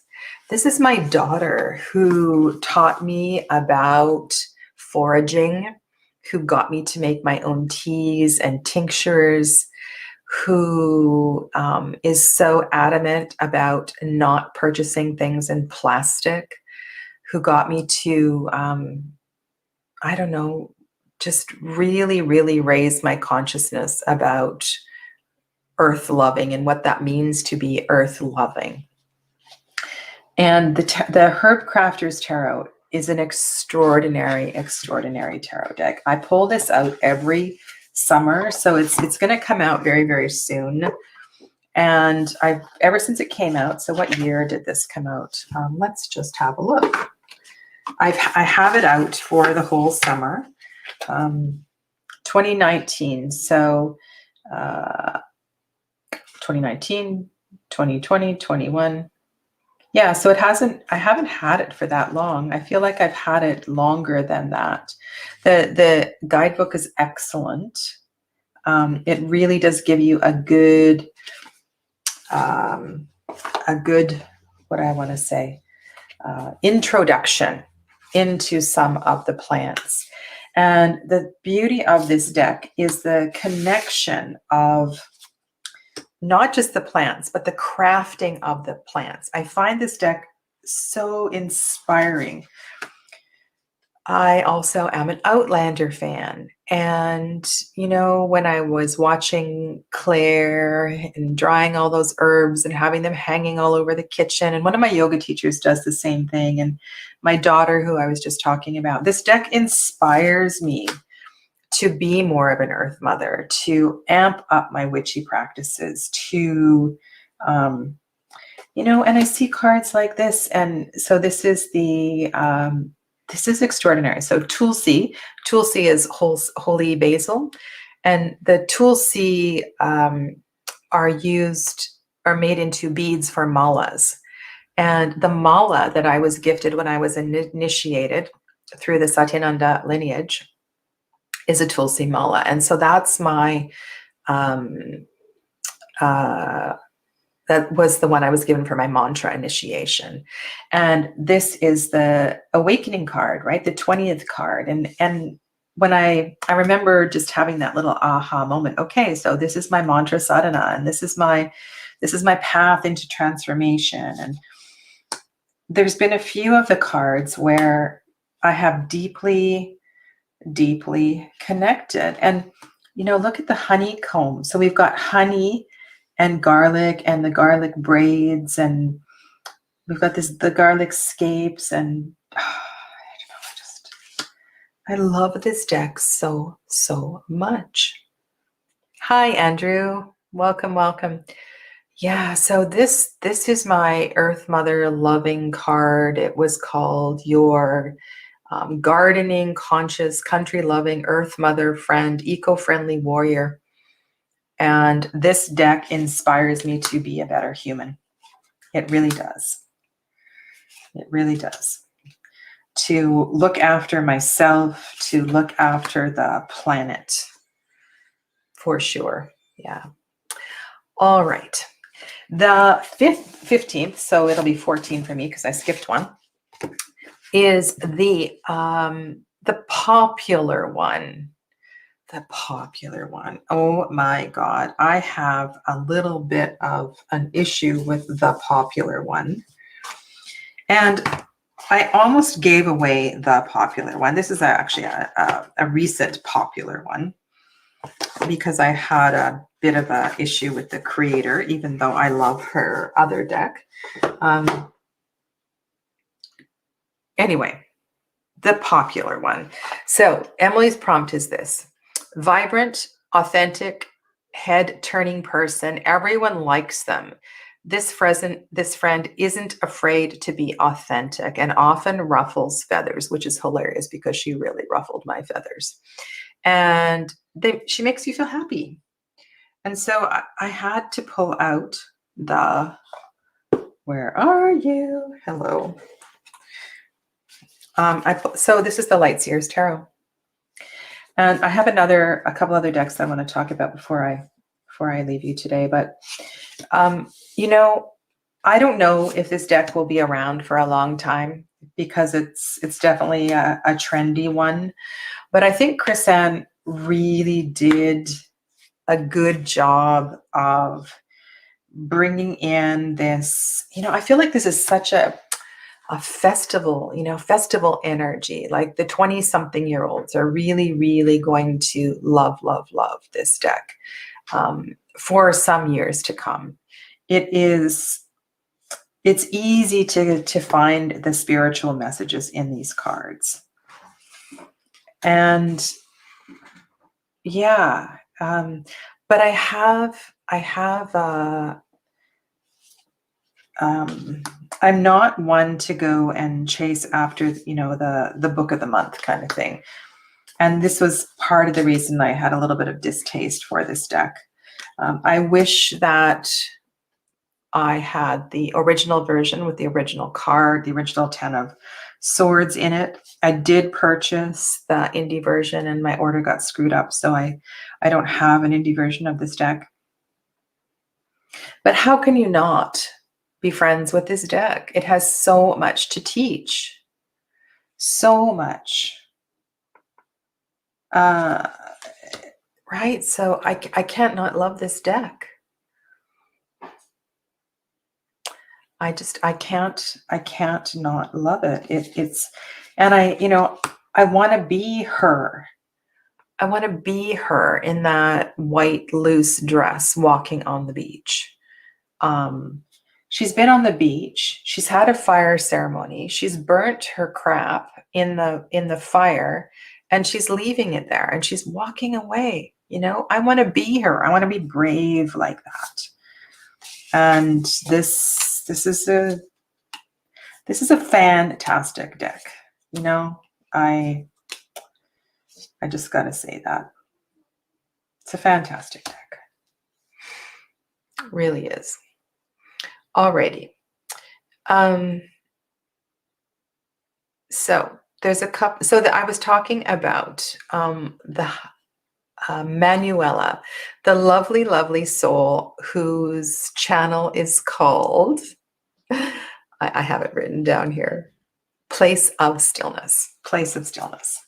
This is my daughter who taught me about foraging, who got me to make my own teas and tinctures, who is so adamant about not purchasing things in plastic, who got me to, I don't know, just really, really raise my consciousness about earth loving and what that means to be earth loving. And the Herb Crafter's Tarot is an extraordinary tarot deck. I pull this out every summer, so it's going to come out very, very soon. And I've ever since it came out. So what year did this come out? Let's just have a look. I have it out for the whole summer, 2019. So 2019, 2020, 21. Yeah, so I haven't had it for that long. I feel like I've had it longer than that. The guidebook is excellent. It really does give you a good, what I want to say, introduction into some of the plants. And the beauty of this deck is the connection of not just the plants, but the crafting of the plants. I find this deck so inspiring. I also am an Outlander fan. And, you know, when I was watching Claire and drying all those herbs and having them hanging all over the kitchen, and one of my yoga teachers does the same thing, and my daughter, who I was just talking about, this deck inspires me to be more of an earth mother, to amp up my witchy practices, to, you know, and I see cards like this. And so this is this is extraordinary. So Tulsi is holy basil, and the Tulsi are made into beads for malas. And the mala that I was gifted when I was initiated through the Satyananda lineage is a Tulsi mala. And so that's my, that was the one I was given for my mantra initiation. And this is the awakening card, right? The 20th card. And when I remember just having that little aha moment. Okay, so this is my mantra sadhana, and this is my path into transformation. And there's been a few of the cards where I have deeply connected. And, you know, look at the honeycomb. So we've got honey and garlic and the garlic braids, and we've got the garlic scapes, and I love this deck so much. Hi, Andrew. Welcome. Yeah, so this is my Earth Mother loving card. It was called your gardening, conscious, country-loving, Earth Mother Friend, eco-friendly warrior. And this deck inspires me to be a better human. It really does. It really does. To look after myself, to look after the planet. For sure. Yeah. All right. The 15th, so it'll be 14 for me because I skipped one, is the popular one. The popular one. Oh my God. I have a little bit of an issue with the popular one. And I almost gave away the popular one. This is actually a recent popular one because I had a bit of an issue with the creator, even though I love her other deck. Anyway, the popular one. So Emily's prompt is this: vibrant, authentic, head-turning person. Everyone likes them. This friend isn't afraid to be authentic and often ruffles feathers, which is hilarious because she really ruffled my feathers. And she makes you feel happy. And so I had to pull out the, where are you? Hello. So this is the Light Sears Tarot. And I have a couple other decks that I want to talk about before I leave you today. But, you know, I don't know if this deck will be around for a long time because it's definitely a trendy one. But I think Chris-Anne really did a good job of bringing in this, I feel like this is such a festival, festival energy. Like the 20-something-year-olds are really, really going to love, love, love this deck for some years to come. It's easy to find the spiritual messages in these cards. And yeah, but I'm not one to go and chase after, the book of the month kind of thing. And this was part of the reason I had a little bit of distaste for this deck. I wish that I had the original version with the original card, the original 10 of Swords in it. I did purchase the indie version and my order got screwed up, so I don't have an indie version of this deck. But how can you not be friends with this deck? It has so much to teach. So much. Right? So I can't not love this deck. I can't not love it. And I want to be her. I want to be her in that white loose dress walking on the beach. She's been on the beach. She's had a fire ceremony. She's burnt her crap in the fire and she's leaving it there and she's walking away. I want to be her. I want to be brave like that. And this is a fantastic deck. I just got to say that. It's a fantastic deck. It really is. Alrighty. So there's a couple. So that I was talking about the Manuela, the lovely, lovely soul whose channel is called, I have it written down here, Place of Stillness. Place of Stillness.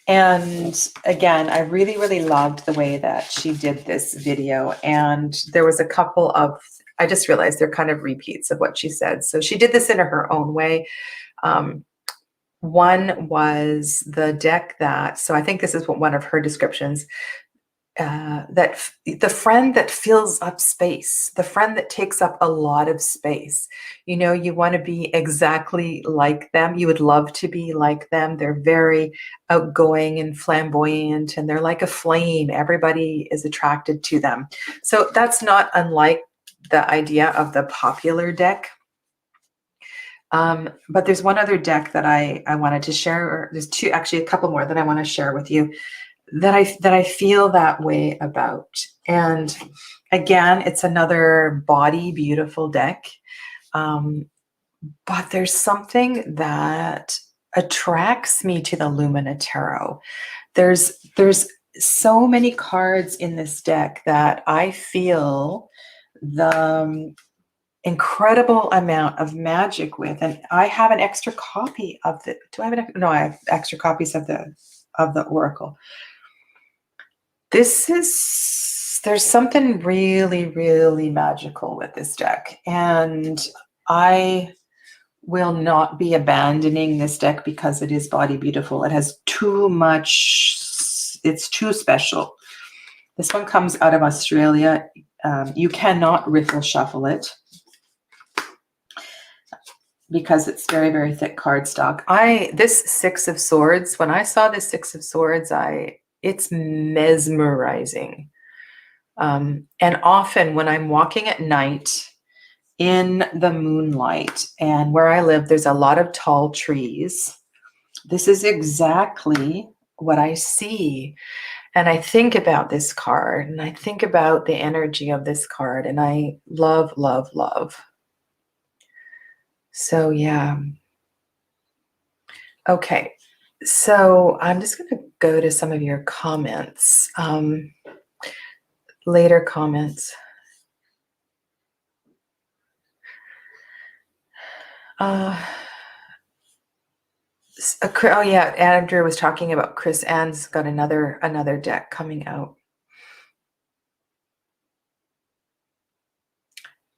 And again, I really, really loved the way that she did this video. And there was a couple of, I just realized they're kind of repeats of what she said. So she did this in her own way. One was the deck that, so I think this is what one of her descriptions, that the friend that fills up space, the friend that takes up a lot of space. You want to be exactly like them. You would love to be like them. They're very outgoing and flamboyant, and they're like a flame. Everybody is attracted to them. So that's not unlike the idea of the popular deck. But there's one other deck that I wanted to share, or there's two, actually a couple more that I want to share with you that I feel that way about. And again, it's another body beautiful deck. But there's something that attracts me to the Lumina Tarot. There's so many cards in this deck that I feel the incredible amount of magic with, and I have an extra copy of the, no, I have extra copies of the Oracle. There's something really, really magical with this deck. And I will not be abandoning this deck because it is body beautiful. It has too much, it's too special. This one comes out of Australia. You cannot riffle shuffle it because it's very, very thick cardstock. This Six of Swords, when I saw this Six of Swords, it's mesmerizing. And often when I'm walking at night in the moonlight, and where I live, there's a lot of tall trees. This is exactly what I see. And I think about this card, and I think about the energy of this card, and I love, love, love. So yeah. Okay. So I'm just going to go to some of your comments, later comments. Oh yeah, Andrew was talking about Chris Ann's got another deck coming out.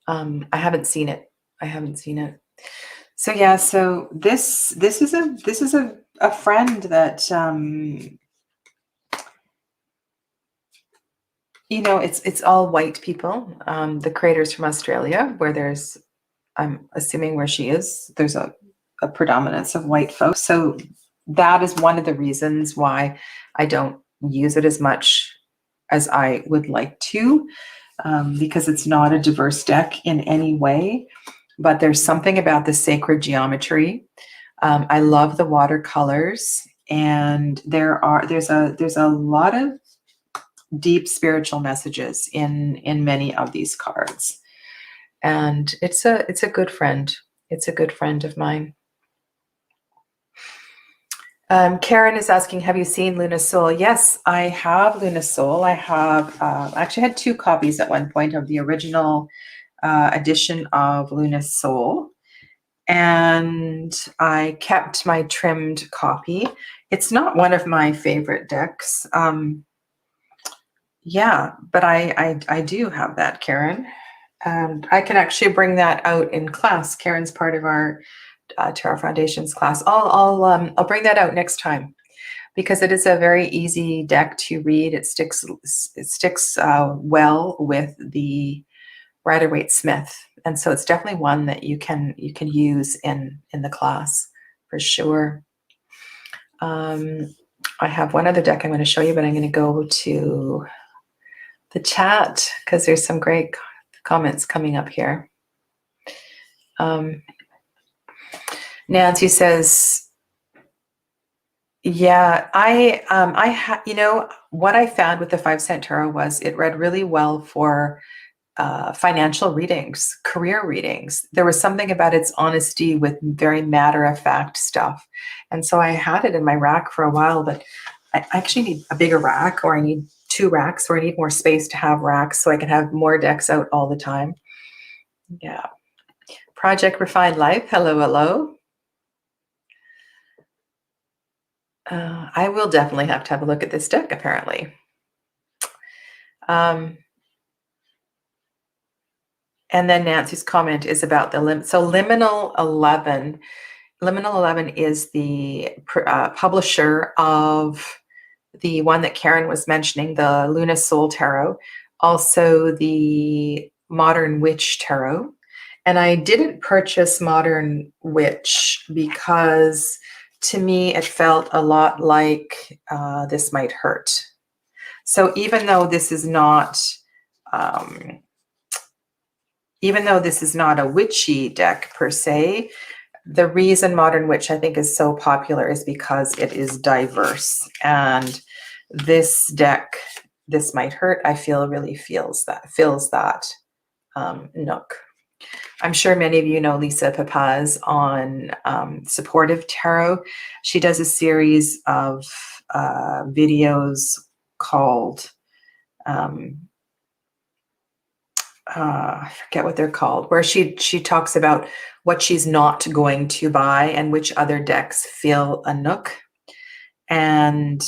I haven't seen it. So yeah, so this is a friend that you know, it's all white people. The creator's from Australia, where I'm assuming where she is, there's a predominance of white folks. So that is one of the reasons why I don't use it as much as I would like to, because it's not a diverse deck in any way. But there's something about the sacred geometry. I love the watercolors, and there's a lot of deep spiritual messages in many of these cards. And it's a good friend. It's a good friend of mine. Karen is asking, have you seen Luna Soul? Yes, I have Luna Soul. I have actually had 2 copies at one point of the original edition of Luna Soul. And I kept my trimmed copy. It's not one of my favorite decks. Yeah, but I do have that, Karen. And I can actually bring that out in class. Karen's part of our Tarot Foundations class. I'll bring that out next time, because it is a very easy deck to read. It sticks well with the Rider-Waite-Smith, and so it's definitely one that you can use in the class for sure. I have one other deck I'm going to show you, but I'm going to go to the chat because there's some great comments coming up here. Nancy says, yeah, you know, what I found with the 5-cent tarot was it read really well for financial readings, career readings. There was something about its honesty with very matter-of-fact stuff. And so I had it in my rack for a while, but I actually need a bigger rack, or I need 2 racks, or I need more space to have racks so I can have more decks out all the time. Yeah. Project Refined Life, hello, hello. I will definitely have to have a look at this deck, apparently. And then Nancy's comment is about the Liminal 11. Liminal 11 is the publisher of the one that Karen was mentioning, the Luna Soul Tarot, also the Modern Witch Tarot. And I didn't purchase Modern Witch because to me it felt a lot like This Might Hurt. So even though this is not a witchy deck per se, the reason Modern Witch I think is so popular is because it is diverse. And this deck, This Might Hurt, I feel really fills that nook. I'm sure many of you know Lisa Papaz on Supportive Tarot. She does a series of videos called, I forget what they're called, where she talks about what she's not going to buy and which other decks fill a nook. And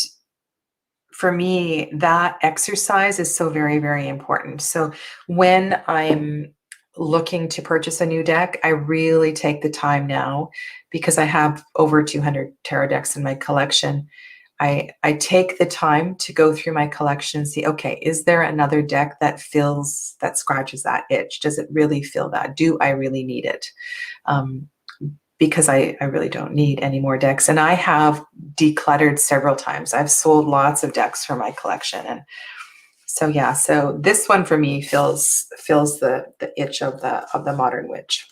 for me, that exercise is so very, very important. So when I'm looking to purchase a new deck, I really take the time now, because I have over 200 tarot decks in my collection. I take the time to go through my collection and see, okay, is there another deck that scratches that itch? Does it really feel that? Do I really need it? Because I really don't need any more decks. And I have decluttered several times. I've sold lots of decks from my collection. And so yeah, so this one for me fills the itch of the modern witch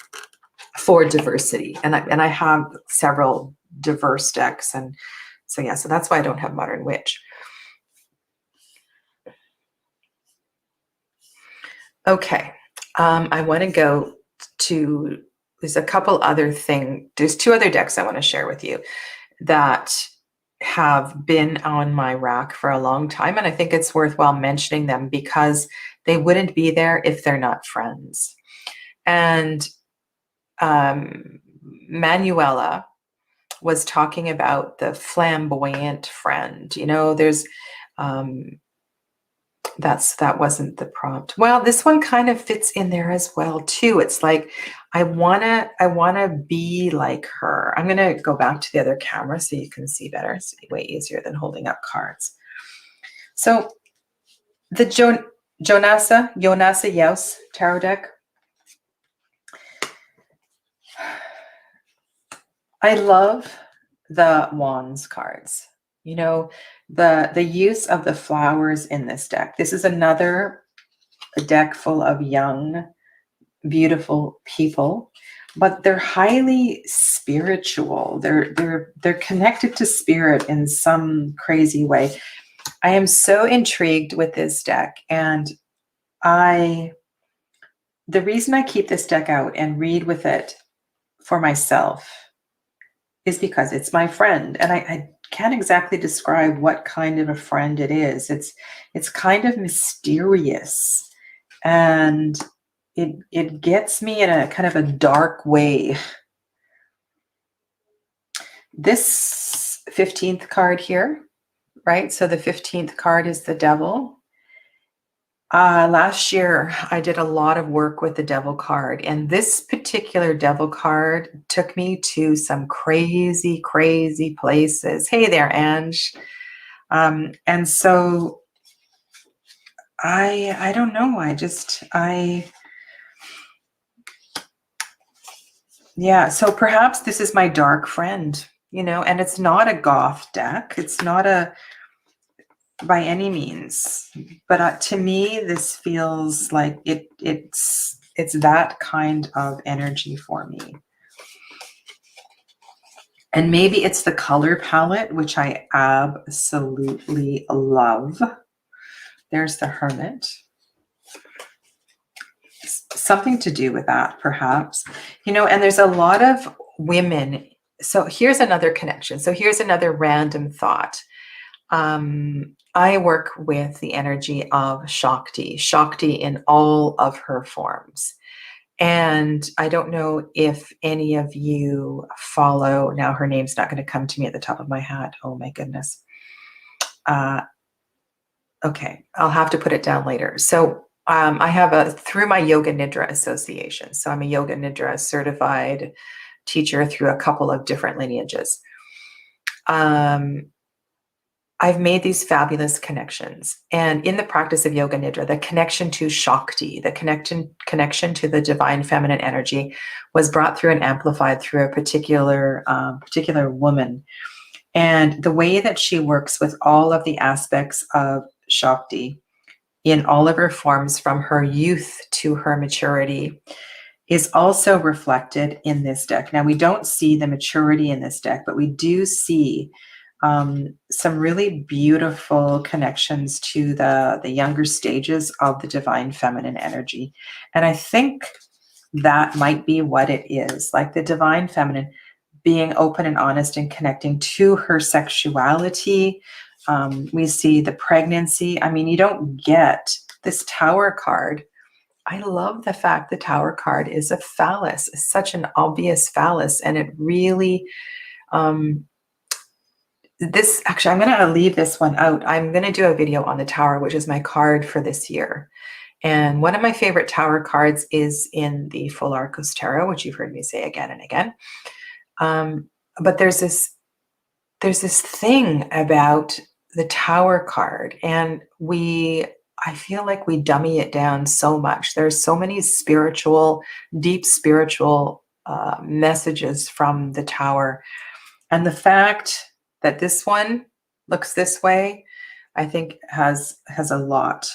for diversity. And I have several diverse decks, and so yeah, so that's why I don't have modern witch. Okay, I want to go to, there's a couple other there's 2 other decks I want to share with you that have been on my rack for a long time, and I think it's worthwhile mentioning them because they wouldn't be there if they're not friends. And Manuela was talking about the flamboyant friend. You know, there's that wasn't the prompt. Well, this one kind of fits in there as well too. It's like I wanna be like her. I'm gonna go back to the other camera so you can see better. It's way easier than holding up cards. So the Jonasa Yaus tarot deck. I love the wands cards. You know, the use of the flowers in this deck. This is another deck full of young, beautiful people, but they're highly spiritual. They're connected to spirit in some crazy way. I am so intrigued with this deck, and the reason I keep this deck out and read with it for myself is because it's my friend, and I can't exactly describe what kind of a friend it is. It's kind of mysterious, and it gets me in a kind of a dark way. This 15th card here, right? So the 15th card is the devil. Last year, I did a lot of work with the devil card, and this particular devil card took me to some crazy, crazy places. Hey there, Ange. And so I don't know. Yeah, so perhaps this is my dark friend, you know, and it's not a goth deck. It's not by any means, but to me, this feels like it's that kind of energy for me. And maybe it's the color palette, which I absolutely love. There's the Hermit. Something to do with that, perhaps. You know, and there's a lot of women. So here's another connection. So here's another random thought. I work with the energy of Shakti in all of her forms. And I don't know if any of you follow, now her name's not going to come to me at the top of my head. Oh my goodness. Okay, I'll have to put it down later. So I have through my Yoga Nidra Association. So I'm a Yoga Nidra certified teacher through a couple of different lineages. I've made these fabulous connections. And in the practice of Yoga Nidra, the connection to Shakti, the connection to the divine feminine energy was brought through and amplified through a particular woman. And the way that she works with all of the aspects of Shakti in all of her forms from her youth to her maturity is also reflected in this deck. Now, we don't see the maturity in this deck, but we do see some really beautiful connections to the younger stages of the divine feminine energy. And I think that might be what it is, like the divine feminine being open and honest and connecting to her sexuality. We see the pregnancy. I mean, you don't get this Tower card. I love the fact the Tower card is a phallus, it's such an obvious phallus, and it really, actually, I'm going to leave this one out. I'm going to do a video on the Tower, which is my card for this year. And one of my favorite tower cards is in the Full Arcos Tarot, which you've heard me say again and again. But there's this thing about the tower card, and I feel like we dummy it down so much. There's so many deep spiritual messages from the tower. And the fact that this one looks this way, I think has a lot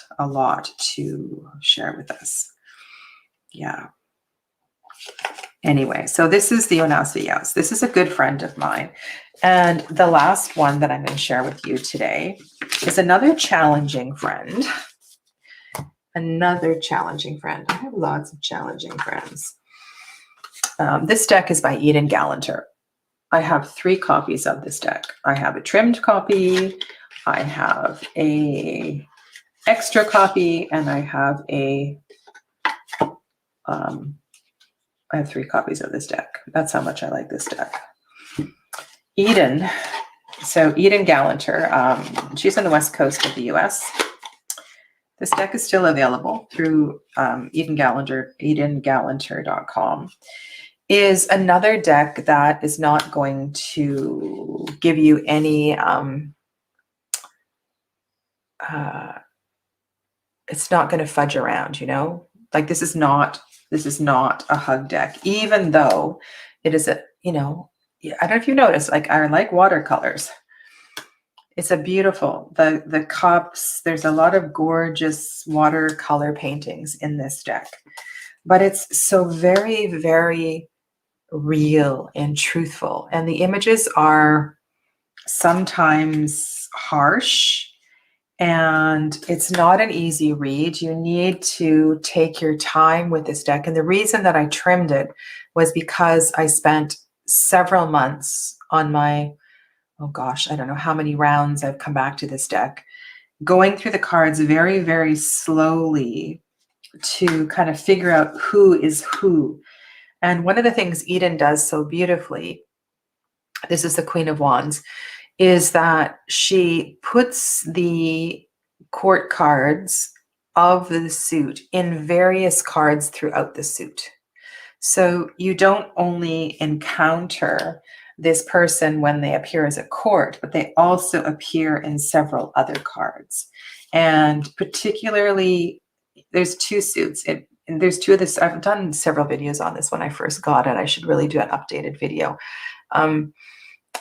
to share with us. Yeah. Anyway, so this is the Onasiyas. This is a good friend of mine. And the last one that I'm going to share with you today is another challenging friend. Another challenging friend. I have lots of challenging friends. This deck is by Eden Gallanter. I have 3 copies of this deck. I have a trimmed copy, I have a extra copy, and I have I have 3 copies of this deck. That's how much I like this deck. Eden. So Eden Gallanter, she's on the west coast of the US. This deck is still available through edengallanter.com. Is another deck that is not going to give you any, it's not going to fudge around, you know? Like this is not a hug deck, even though it is a, you know, I don't know if you noticed, like I like watercolors. It's a beautiful, the cups, there's a lot of gorgeous watercolor paintings in this deck, but it's so very, very real and truthful. And the images are sometimes harsh, and it's not an easy read. You need to take your time with this deck. And the reason that I trimmed it was because I spent several months on my, oh gosh, I don't know how many rounds I've come back to this deck, going through the cards very, very slowly to kind of figure out who is who. And one of the things Eden does so beautifully, this is the Queen of Wands, is that she puts the court cards of the suit in various cards throughout the suit. So you don't only encounter this person when they appear as a court, but they also appear in several other cards. And particularly, there's 2 suits. And there's 2 of this. I've done several videos on this when I first got it. I should really do an updated video.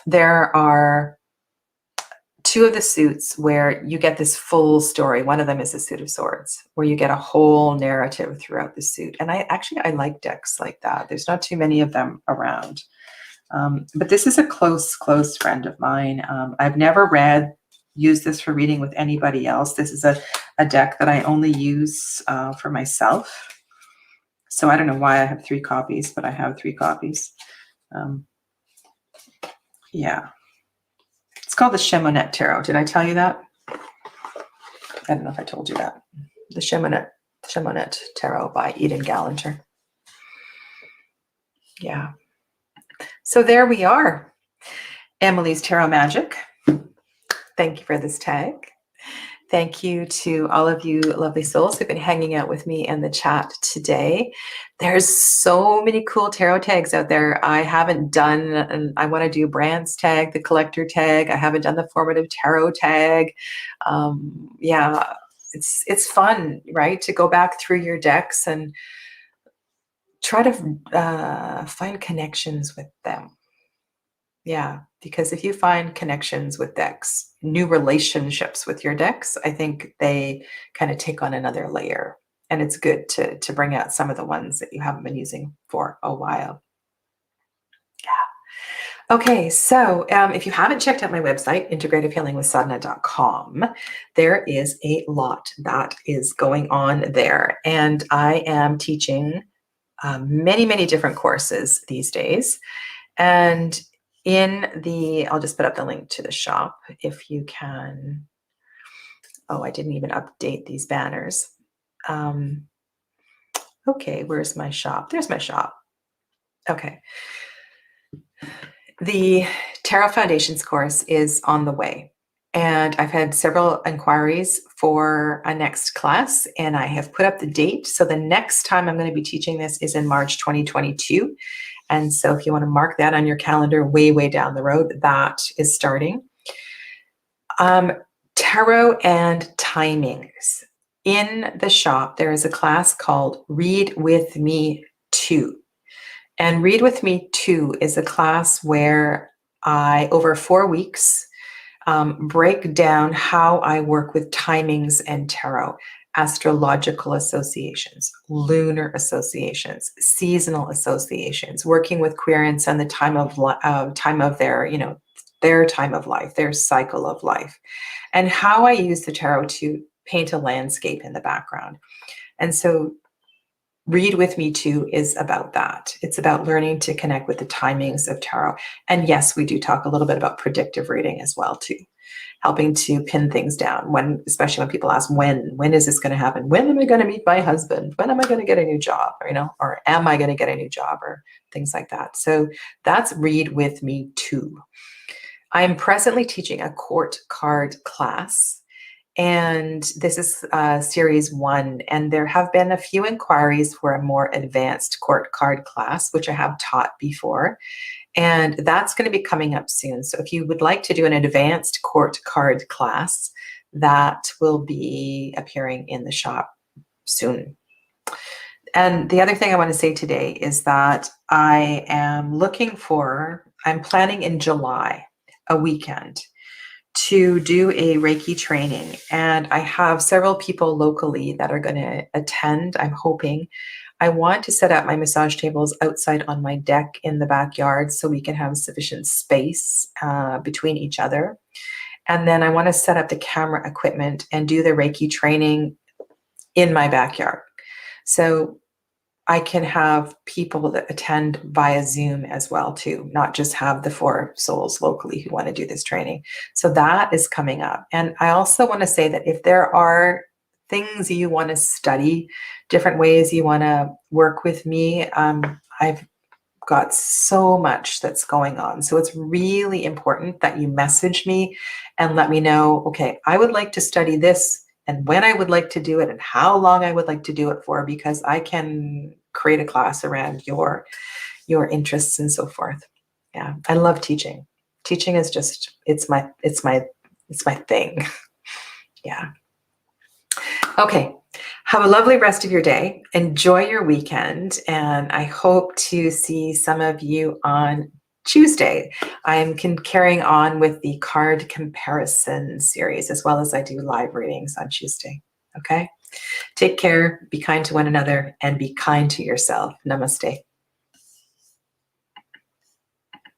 There are 2 of the suits where you get this full story. One of them is the Suit of Swords, where you get a whole narrative throughout the suit. And I like decks like that. There's not too many of them around. But this is a close friend of mine. I've never used this for reading with anybody else. This is a deck that I only use for myself. So I don't know why I have 3 copies, but I have 3 copies. Yeah. It's called the Chemonette Tarot. Did I tell you that? I don't know if I told you that. The Chemonette Tarot by Eden Gallanter. Yeah. So there we are. Emily's Tarot Magic. Thank you for this tag. Thank you to all of you lovely souls who've been hanging out with me in the chat today. There's so many cool tarot tags out there. I haven't done, and I want to do Brand's tag, the collector tag. I haven't done the formative tarot tag. Yeah, it's fun, right? To go back through your decks and try to find connections with them. Yeah, because if you find connections with decks, new relationships with your decks, I think they kind of take on another layer. And it's good to bring out some of the ones that you haven't been using for a while. Yeah. Okay, so if you haven't checked out my website, integrativehealingwithsadhana.com, there is a lot that is going on there. And I am teaching many, many different courses these days. And I'll just put up the link to the shop if you can. Oh, I didn't even update these banners. Okay, where's my shop? There's my shop. Okay. The Tarot Foundations course is on the way. And I've had several inquiries for a next class, and I have put up the date. So the next time I'm going to be teaching this is in March 2022. And so if you want to mark that on your calendar, way, way down the road, that is starting. Tarot and timings. In the shop, there is a class called Read With Me 2. And Read With Me 2 is a class where I, over 4 weeks, break down how I work with timings and tarot, astrological associations, lunar associations, seasonal associations, working with querents and the time of their, their time of life, their cycle of life, and how I use the tarot to paint a landscape in the background. And so Read With Me 2 is about that. It's about learning to connect with the timings of tarot. And yes, we do talk a little bit about predictive reading as well too, helping to pin things down, when, especially when people ask, when is this going to happen? When am I going to meet my husband? When am I going to get a new job? Or am I going to get a new job, or things like that. So that's Read With Me 2. I am presently teaching a court card class, and this is series 1, and there have been a few inquiries for a more advanced court card class, which I have taught before, and that's going to be coming up soon. So if you would like to do an advanced court card class, that will be appearing in the shop soon. And the other thing I want to say today is that I'm planning in July, a weekend, to do a Reiki training. And I have several people locally that are going to attend, I'm hoping. I want to set up my massage tables outside on my deck in the backyard so we can have sufficient space between each other. And then I want to set up the camera equipment and do the Reiki training in my backyard. So I can have people that attend via Zoom as well too, not just have the 4 souls locally who want to do this training. So that is coming up. And I also want to say that if there are things you want to study, different ways you want to work with me, I've got so much that's going on. So it's really important that you message me and let me know, okay, I would like to study this, and when I would like to do it, and how long I would like to do it for, because I can create a class around your interests and so forth. Yeah, I love teaching. Teaching is just, it's my thing. Yeah. Okay. Have a lovely rest of your day. Enjoy your weekend, and I hope to see some of you on Tuesday. I'm carrying on with the card comparison series, as well as I do live readings on Tuesday. Okay? Take care, be kind to one another, and be kind to yourself. Namaste.